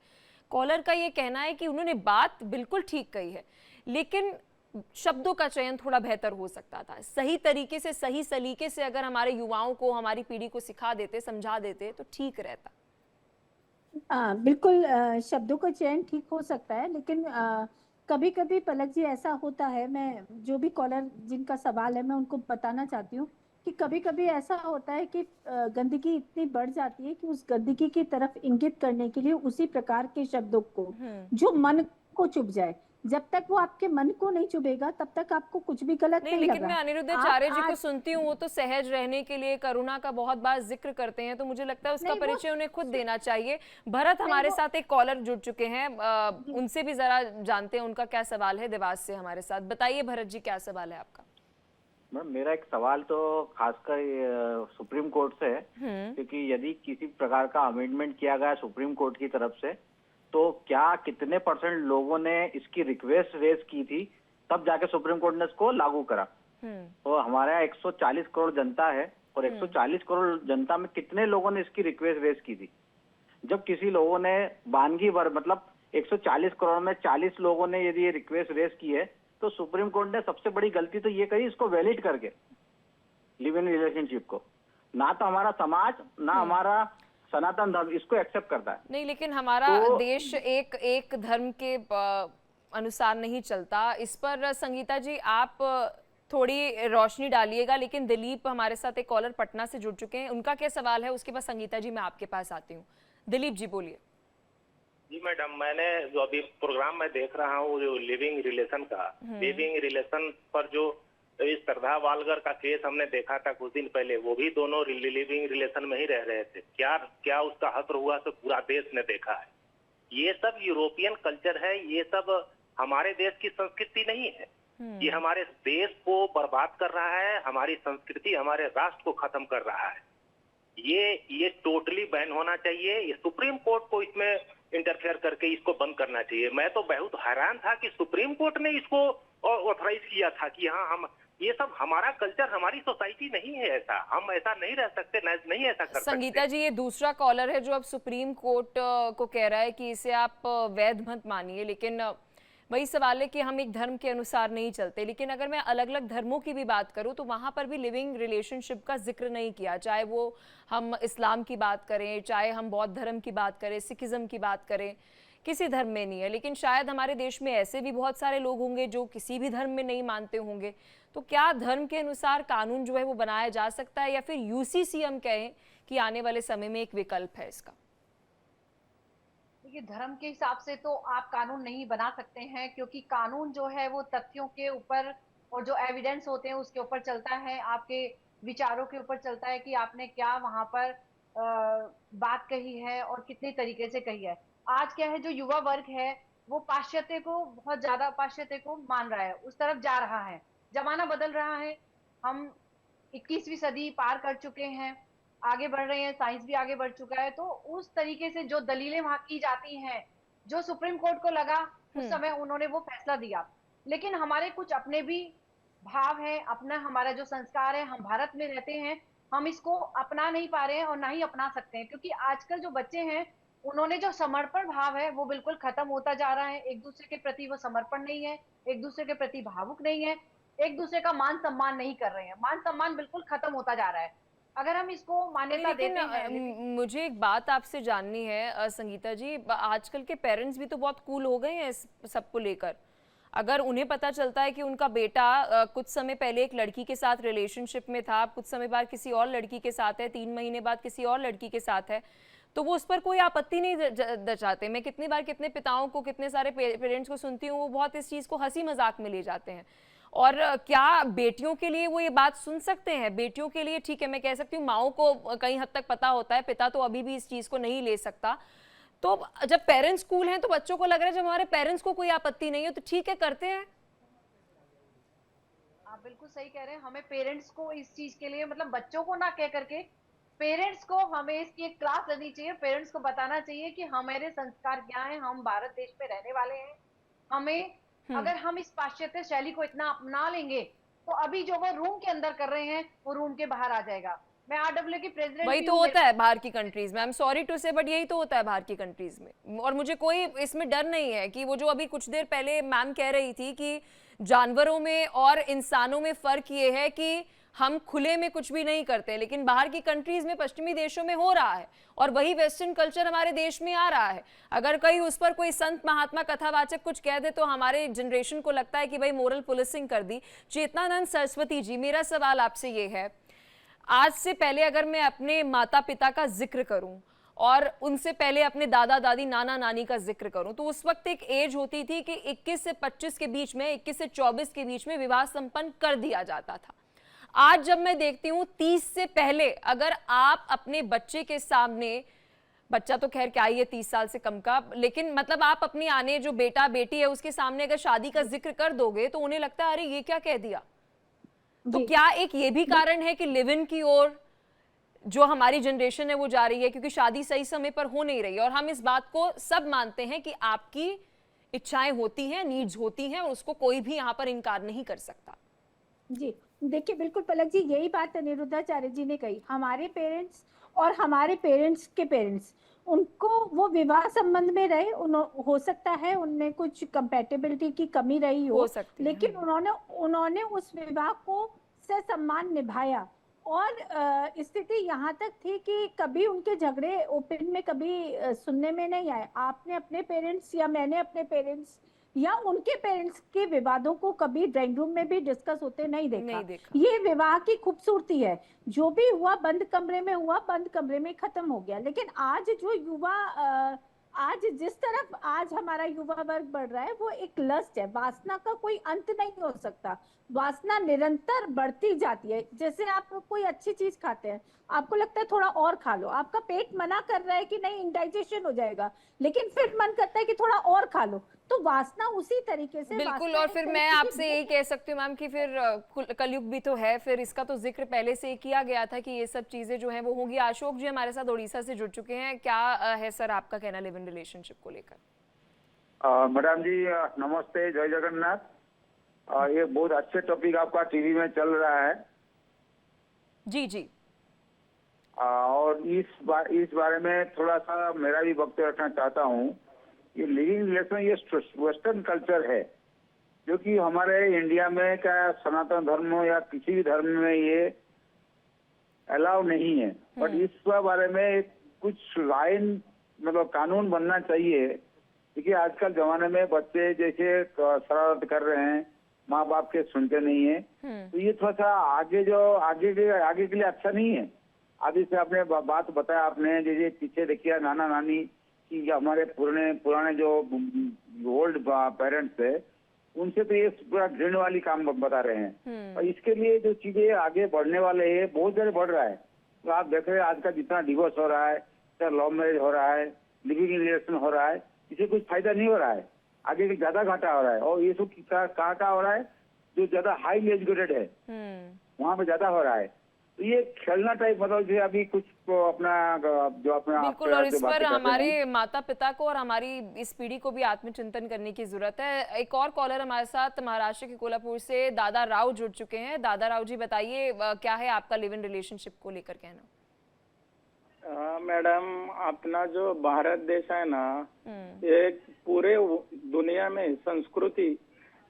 Speaker 1: कॉलर का ये कहना है कि उन्होंने बात बिल्कुल ठीक कही है, लेकिन शब्दों का चयन थोड़ा बेहतर हो सकता था। सही तरीके से, सही सलीके से अगर हमारे युवाओं को, हमारी पीढ़ी को सिखा देते, समझा देते तो ठीक रहता।
Speaker 9: बिल्कुल शब्दों का चयन ठीक हो सकता है, लेकिन कभी कभी पलक जी ऐसा होता है, मैं जो भी कॉलर जिनका सवाल है मैं उनको बताना चाहती हूँ कि कभी कभी ऐसा होता है कि गंदगी इतनी बढ़ जाती है कि उस गंदगी की तरफ इंगित करने के लिए उसी प्रकार के शब्दों को जो मन को चुभ जाए, जब तक वो आपके मन को नहीं चुभेगा तब तक आपको कुछ भी गलत नहीं
Speaker 1: लेकिन
Speaker 9: लगा।
Speaker 1: मैं अनिरुद्धाचार्य जी को सुनती हूँ, वो तो सहज रहने के लिए करुणा का बहुत बार जिक्र करते हैं, तो मुझे लगता है उसका परिचय उन्हें खुद देना चाहिए। भरत हमारे साथ एक कॉलर जुड़ चुके हैं, उनसे भी जरा जानते हैं उनका क्या सवाल है। देवास से हमारे साथ, बताइए भरत जी क्या सवाल है आपका।
Speaker 18: मैम मेरा एक सवाल तो खासकर सुप्रीम कोर्ट से है, क्योंकि यदि किसी प्रकार का अमेंडमेंट किया गया सुप्रीम कोर्ट की तरफ से, तो क्या कितने % लोगों ने इसकी रिक्वेस्ट रेज की थी तब जाके सुप्रीम कोर्ट ने इसको लागू करा। तो हमारे यहाँ 140 करोड़ जनता है और 140 करोड़ जनता में कितने लोगों ने इसकी रिक्वेस्ट रेज की थी। जब किसी लोगों ने वानगी वर्ग मतलब 140 करोड़ में 40 लोगों ने यदि ये रिक्वेस्ट रेज की है, तो सुप्रीम कोर्ट ने सबसे बड़ी गलती तो ये करी, इसको वैलिड करके लिव इन रिलेशनशिप को। ना तो हमारा समाज, ना हमारा सनातन धर्म इसको एक्सेप्ट करता है।
Speaker 1: नहीं, लेकिन हमारा देश एक धर्म के अनुसार नहीं चलता। इस पर संगीता जी आप थोड़ी रोशनी डालिएगा। लेकिन दिलीप हमारे साथ एक कॉलर पटना से जुड़ चुके हैं, उनका क्या सवाल है उसके बाद संगीता जी मैं आपके पास आती हूँ। दिलीप जी बोलिए।
Speaker 19: जी मैडम, मैंने जो अभी प्रोग्राम में देख रहा हूँ जो लिविंग रिलेशन का, लिविंग रिलेशन पर जो इस श्रद्धा वालगर का केस हमने देखा था कुछ दिन पहले, वो भी दोनों लिविंग रिलेशन में ही रह रहे थे। क्या उसका हत्र हुआ तो पूरा देश ने देखा है। ये सब यूरोपियन कल्चर है, ये सब हमारे देश की संस्कृति नहीं है। ये हमारे देश को बर्बाद कर रहा है, हमारी संस्कृति, हमारे राष्ट्र को खत्म कर रहा है। ये टोटली बैन होना चाहिए। ये सुप्रीम कोर्ट को इसमें इंटरफेयर करके इसको बंद करना चाहिए। मैं तो बहुत हैरान था कि सुप्रीम कोर्ट ने इसको ऑथराइज किया था कि हाँ हम ये सब हमारा कल्चर, हमारी सोसाइटी नहीं है ऐसा, हम ऐसा नहीं रह सकते, नहीं ऐसा कर सकते।
Speaker 1: संगीता जी, ये दूसरा कॉलर है जो अब सुप्रीम कोर्ट को कह रहा है कि इसे आप वैध मत मानिए, लेकिन वही सवाल है कि हम एक धर्म के अनुसार नहीं चलते। लेकिन अगर मैं अलग अलग धर्मों की भी बात करूं तो वहां पर भी लिविंग रिलेशनशिप का जिक्र नहीं किया, चाहे वो हम इस्लाम की बात करें, चाहे हम बौद्ध धर्म की बात करें, सिखिज्म की बात करें, किसी धर्म में नहीं है। लेकिन शायद हमारे देश में ऐसे भी बहुत सारे लोग होंगे जो किसी भी धर्म में नहीं मानते होंगे। तो क्या धर्म के अनुसार कानून जो है वो बनाया जा सकता है, या फिर यूसीसी हम कहें कि आने वाले समय में एक विकल्प है इसका?
Speaker 13: देखिए, धर्म के हिसाब से तो आप कानून नहीं बना सकते हैं, क्योंकि कानून जो है वो तथ्यों के ऊपर और जो एविडेंस होते हैं उसके ऊपर चलता है, आपके विचारों के ऊपर चलता है कि आपने क्या वहां पर बात कही है और कितने तरीके से कही है। आज क्या है, जो युवा वर्ग है वो पाश्चात्य को बहुत ज्यादा पाश्चात्य को मान रहा है, उस तरफ जा रहा है। जमाना बदल रहा है, हम 21वीं सदी पार कर चुके हैं, आगे बढ़ रहे हैं, साइंस भी आगे बढ़ चुका है, तो उस तरीके से जो दलीलें वहां की जाती हैं, जो सुप्रीम कोर्ट को लगा उस समय उन्होंने वो फैसला दिया। लेकिन हमारे कुछ अपने भी भाव है, अपना हमारा जो संस्कार है, हम भारत में रहते हैं, हम इसको अपना नहीं पा रहे हैं और ना ही अपना सकते हैं, क्योंकि आजकल जो बच्चे हैं उन्होंने जो समर्पण भाव है वो बिल्कुल खत्म होता जा रहा है। एक दूसरे के प्रति वो समर्पण नहीं है, एक दूसरे के प्रति भावुक नहीं है, एक दूसरे का मान सम्मान नहीं कर रहे हैं, मान सम्मान बिल्कुल खत्म होता जा रहा है। अगर हम इसको मान्यता
Speaker 1: लेकिन
Speaker 13: देते हैं,
Speaker 1: मुझे एक बात आपसे जाननी है संगीता जी, आजकल के पेरेंट्स भी तो बहुत कूल हो गए हैं इस सबको लेकर। अगर उन्हें पता चलता है कि उनका बेटा कुछ समय पहले एक लड़की के साथ रिलेशनशिप में था, कुछ समय बाद किसी और लड़की के साथ है, 3 महीने बाद किसी और लड़की के साथ है, तो वो उस पर कोई आपत्ति नहीं दर्शाते। मैं कितनी बार कितने पिताओं को, कितने सारे पेरेंट्स को सुनती हूँ, वो बहुत इस चीज़ को हंसी मजाक में ले जाते हैं। और क्या बेटियों के लिए वो ये बात सुन सकते हैं? बेटियों के लिए ठीक है, मैं कह सकती हूँ माओ को कहीं हद तक पता होता है, पिता तो अभी भी इस चीज़ को नहीं ले सकता। तो जब पेरेंट्स कूल हैं तो बच्चों को लग रहा है जब हमारे पेरेंट्स को कोई आपत्ति नहीं है तो ठीक है, करते हैं।
Speaker 13: आप बिल्कुल सही कह रहे हैं। हमें पेरेंट्स को इस चीज के लिए, मतलब बच्चों को ना कह करके पेरेंट्स को हमें इसकी एक क्लास लेनी चाहिए। पेरेंट्स को बताना चाहिए कि हमारे संस्कार क्या हैं, हम भारत देश में रहने वाले हैं। हमें अगर हम इस पाश्चात्य शैली को इतना अपना लेंगे तो अभी जो वो रूम के अंदर कर रहे हैं वो रूम के बाहर आ जाएगा। मैं RWA की प्रेसिडेंट
Speaker 1: वही तो होता है बाहर की कंट्रीज में। आई एम सॉरी टू से, बट यही तो होता है बाहर की कंट्रीज में। और मुझे कोई इसमें डर नहीं है कि वो जो अभी कुछ देर पहले मैम कह रही थी कि जानवरों में और इंसानों में फर्क ये है कि हम खुले में कुछ भी नहीं करते, लेकिन बाहर की कंट्रीज में, पश्चिमी देशों में हो रहा है और वही वेस्टर्न कल्चर हमारे देश में आ रहा है। अगर कहीं उस पर कोई संत महात्मा कथावाचक कुछ कह दे तो हमारे जनरेशन को लगता है कि भाई मोरल पुलिसिंग कर दी। चेतनानंद सरस्वती जी, मेरा सवाल आपसे ये है, आज से पहले अगर मैं अपने माता पिता का जिक्र करूं और उनसे पहले अपने दादा दादी नाना नानी का जिक्र करूं, तो उस वक्त एक एज होती थी कि 21 से 25 के बीच में, 21 से 24 के बीच में विवाह संपन्न कर दिया जाता था। आज जब मैं देखती हूं 30 से पहले अगर आप अपने बच्चे के सामने, बच्चा तो खैर क्या ही है 30 साल से कम का, लेकिन मतलब आप अपनी आने जो बेटा बेटी है उसके सामने अगर शादी का जिक्र कर दोगे तो उन्हें लगता है अरे ये क्या कह दिया। तो क्या एक ये भी कारण है कि लिव इन की ओर जो हमारी जनरेशन है वो जा रही है, क्योंकि शादी सही समय पर हो नहीं रही है और हम इस बात को सब मानते हैं कि आपकी इच्छाएं होती हैं, नीड्स होती हैं और उसको कोई भी यहाँ पर इनकार नहीं कर सकता।
Speaker 9: जी देखिए, बिल्कुल पलक जी, यही बात अनिरुद्धाचार्य जी ने कही। हमारे पेरेंट्स और हमारे पेरेंट्स के पेरेंट्स, उनको वो विवाह संबंध में रहे, हो सकता है उनमें कुछ कंपैटिबिलिटी की कमी रही हो लेकिन उन्होंने उस विवाह को से सम्मान निभाया। और स्थिति यहाँ तक थी कि कभी उनके झगड़े ओपन में कभी सुनने में नहीं आए। आपने अपने पेरेंट्स या मैंने अपने पेरेंट्स या उनके पेरेंट्स के विवादों को कभी ड्राइंग रूम में भी डिस्कस होते नहीं देखा। ये विवाह की खूबसूरती है, जो भी हुआ बंद कमरे में हुआ, बंद कमरे में खत्म हो गया। लेकिन आज जो युवा, आज जिस तरफ आज हमारा युवा वर्ग बढ़ रहा है वो एक लस्ट है, वासना का कोई अंत नहीं हो सकता। वासना निरंतर बढ़ती जाती है। जैसे आप कोई अच्छी चीज खाते हैं, आपको लगता है थोड़ा और खा लो, आपका पेट मना कर रहा है कि नहीं इंडाइजेशन हो जाएगा, लेकिन फिर मन करता है कि थोड़ा और खा लो। तो वासना उसी तरीके से
Speaker 1: बिल्कुल। और फिर मैं आपसे यही कह सकती हूँ मैम कि फिर कलयुग भी तो है, फिर इसका तो जिक्र पहले से किया गया था कि ये सब चीजें जो हैं वो होंगी। अशोक जी हमारे साथ उड़ीसा से जुड़ चुके हैं। क्या है सर आपका कहना लिव इन रिलेशनशिप को लेकर?
Speaker 14: मैडम जी नमस्ते, जय जगन्नाथ। ये बहुत अच्छे टॉपिक आपका टीवी में चल रहा है।
Speaker 1: जी जी।
Speaker 14: और इस बारे में थोड़ा सा मेरा भी वक्तव्य रखना चाहता हूँ। ये लिविंग रिलेशन ये वेस्टर्न कल्चर है, जो कि हमारे इंडिया में क्या सनातन धर्म या किसी भी धर्म में ये अलाउ नहीं है। बट इस बारे में कुछ लाइन मतलब कानून बनना चाहिए, क्योंकि आजकल जमाने में बच्चे जैसे शरारत कर रहे हैं, माँ बाप के सुनते नहीं है, तो ये थोड़ा सा आगे के लिए अच्छा नहीं है। अभी से आपने बात बताया, आपने जैसे पीछे देखिए नाना नानी की, हमारे पुराने जो ओल्ड पेरेंट्स थे, उनसे तो ये पूरा घृण वाली काम बता रहे हैं। और इसके लिए जो चीजें आगे बढ़ने वाले है बहुत ज्यादा बढ़ रहा है। तो आप देख रहे हैं आज का जितना डिवोर्स हो रहा है, लव मैरिज हो रहा है, लिविंग रिलेशन हो रहा है, इसे कुछ फायदा नहीं हो रहा है, आगे ज्यादा घाटा हो रहा है। और ये सब कहाँ हो रहा है? जो ज्यादा हाईली एजुकेटेड है वहाँ पे ज्यादा हो रहा है। तो ये खेलना टाइप मतलब जो अभी कुछ तो अपना जो अपना
Speaker 1: बिल्कुल, और इस पर हमारे माता पिता को और हमारी इस पीढ़ी को भी आत्मचिंतन करने की जरूरत है। एक और कॉलर हमारे साथ महाराष्ट्र के कोल्हापुर से दादा राव जुड़ चुके हैं। दादा राव जी बताइए, क्या है आपका लिव इन रिलेशनशिप को लेकर कहना?
Speaker 20: मैडम, अपना जो भारत देश है ना, ये पूरे दुनिया में संस्कृति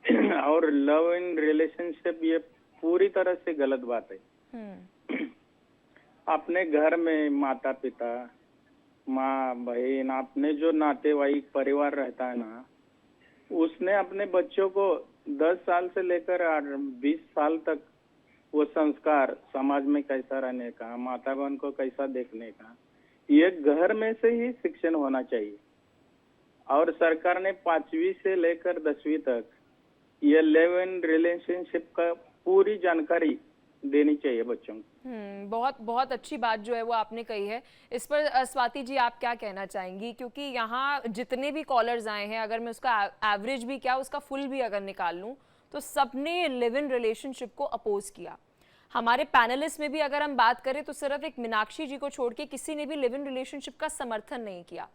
Speaker 20: और लव इन रिलेशनशिप ये पूरी तरह से गलत बात है। अपने घर में माता पिता, माँ बहन, अपने जो नातेवाईक परिवार रहता है ना, उसने अपने बच्चों को 10 साल से लेकर 20 साल तक वो संस्कार समाज में कैसा रहने का, माता बहन को कैसा देखने का, ये घर में से ही शिक्षण होना चाहिए। और सरकार ने 5वीं से लेकर 10वीं तक ये लिव इन रिलेशनशिप का पूरी जानकारी देनी चाहिए बच्चों को।
Speaker 1: बहुत बहुत अच्छी बात जो है वो आपने कही है। इस पर स्वाति जी आप क्या कहना चाहेंगी? क्योंकि यहाँ जितने भी कॉलर्स आए हैं, अगर मैं उसका एवरेज भी क्या उसका फुल भी अगर निकाल लूँ, तो सबने लिव इन रिलेशनशिप को अपोज किया। हमारे पैनलिस्ट में भी अगर हम बात करें तो सिर्फ एक मीनाक्षी जी को छोड़ के किसी ने भी लिव इन रिलेशनशिप का समर्थन नहीं किया।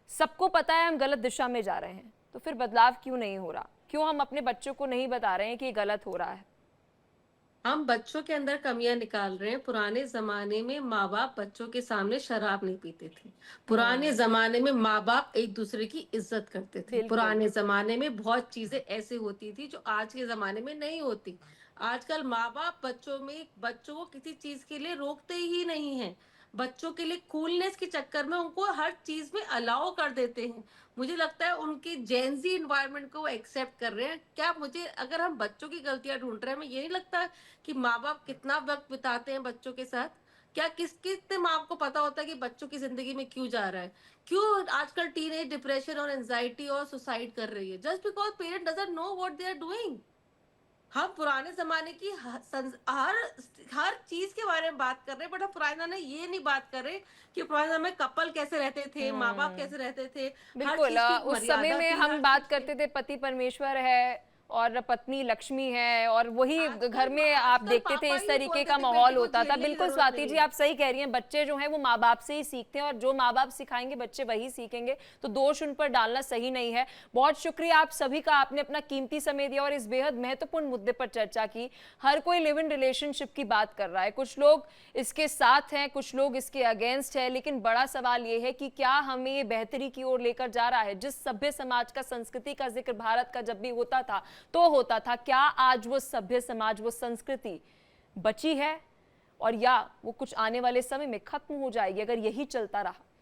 Speaker 1: सबको पता है हम गलत दिशा में जा रहे हैं, तो फिर बदलाव क्यों नहीं हो रहा? क्यों हम अपने बच्चों को नहीं बता रहे हैं कि ये गलत हो रहा है?
Speaker 10: हम बच्चों के अंदर कमियां निकाल रहे हैं। पुराने जमाने में माँ बाप बच्चों के सामने शराब नहीं पीते थे। पुराने जमाने में माँ बाप एक दूसरे की इज्जत करते थे। पुराने जमाने में बहुत चीजें ऐसी होती थी जो आज के जमाने में नहीं होती। आजकल माँ बाप बच्चों को किसी चीज के लिए रोकते ही नहीं है। बच्चों के लिए कूलनेस के चक्कर में उनको हर चीज में अलाउ कर देते हैं। मुझे लगता है उनके जेनजी इन्वायरमेंट को वो एक्सेप्ट कर रहे हैं। क्या मुझे, अगर हम बच्चों की गलतियां ढूंढ रहे हैं, मैं ये नहीं लगता कि माँ बाप कितना वक्त बिताते हैं बच्चों के साथ? क्या कितने माँ बाप को पता होता है कि बच्चों की जिंदगी में क्यों जा रहा है? क्यों आजकल टीनेज डिप्रेशन और एंजाइटी और सुसाइड कर रही है? Just because parent doesn't know what they are doing. हम पुराने जमाने की हर चीज के बारे में बात कर रहे हैं, बट हम पुराने जमाने ये नहीं बात कर रहे कि पुराने जमाने में कपल कैसे रहते थे, माँ बाप कैसे रहते थे।
Speaker 1: बिल्कुल, उस समय में हम बात करते थे पति परमेश्वर है और पत्नी लक्ष्मी है, और वही घर में आप देखते थे इस तरीके का माहौल होता था। बिल्कुल स्वाति जी आप सही कह रही हैं, बच्चे जो हैं वो माँ बाप से ही सीखते हैं, और जो माँ बाप सिखाएंगे बच्चे वही सीखेंगे, तो दोष उन पर डालना सही नहीं है। बहुत शुक्रिया आप सभी का, आपने अपना कीमती समय दिया और इस बेहद महत्वपूर्ण मुद्दे पर चर्चा की। हर कोई लिव इन रिलेशनशिप की बात कर रहा है, कुछ लोग इसके साथ हैं, कुछ लोग इसके अगेंस्ट है, लेकिन बड़ा सवाल ये है कि क्या हमें ये बेहतरी की ओर लेकर जा रहा है? जिस सभ्य समाज का, संस्कृति का जिक्र भारत का जब भी होता था तो होता था, क्या आज वो सभ्य समाज, वो संस्कृति बची है, और या वो कुछ आने वाले समय में खत्म हो जाएगी अगर यही चलता रहा?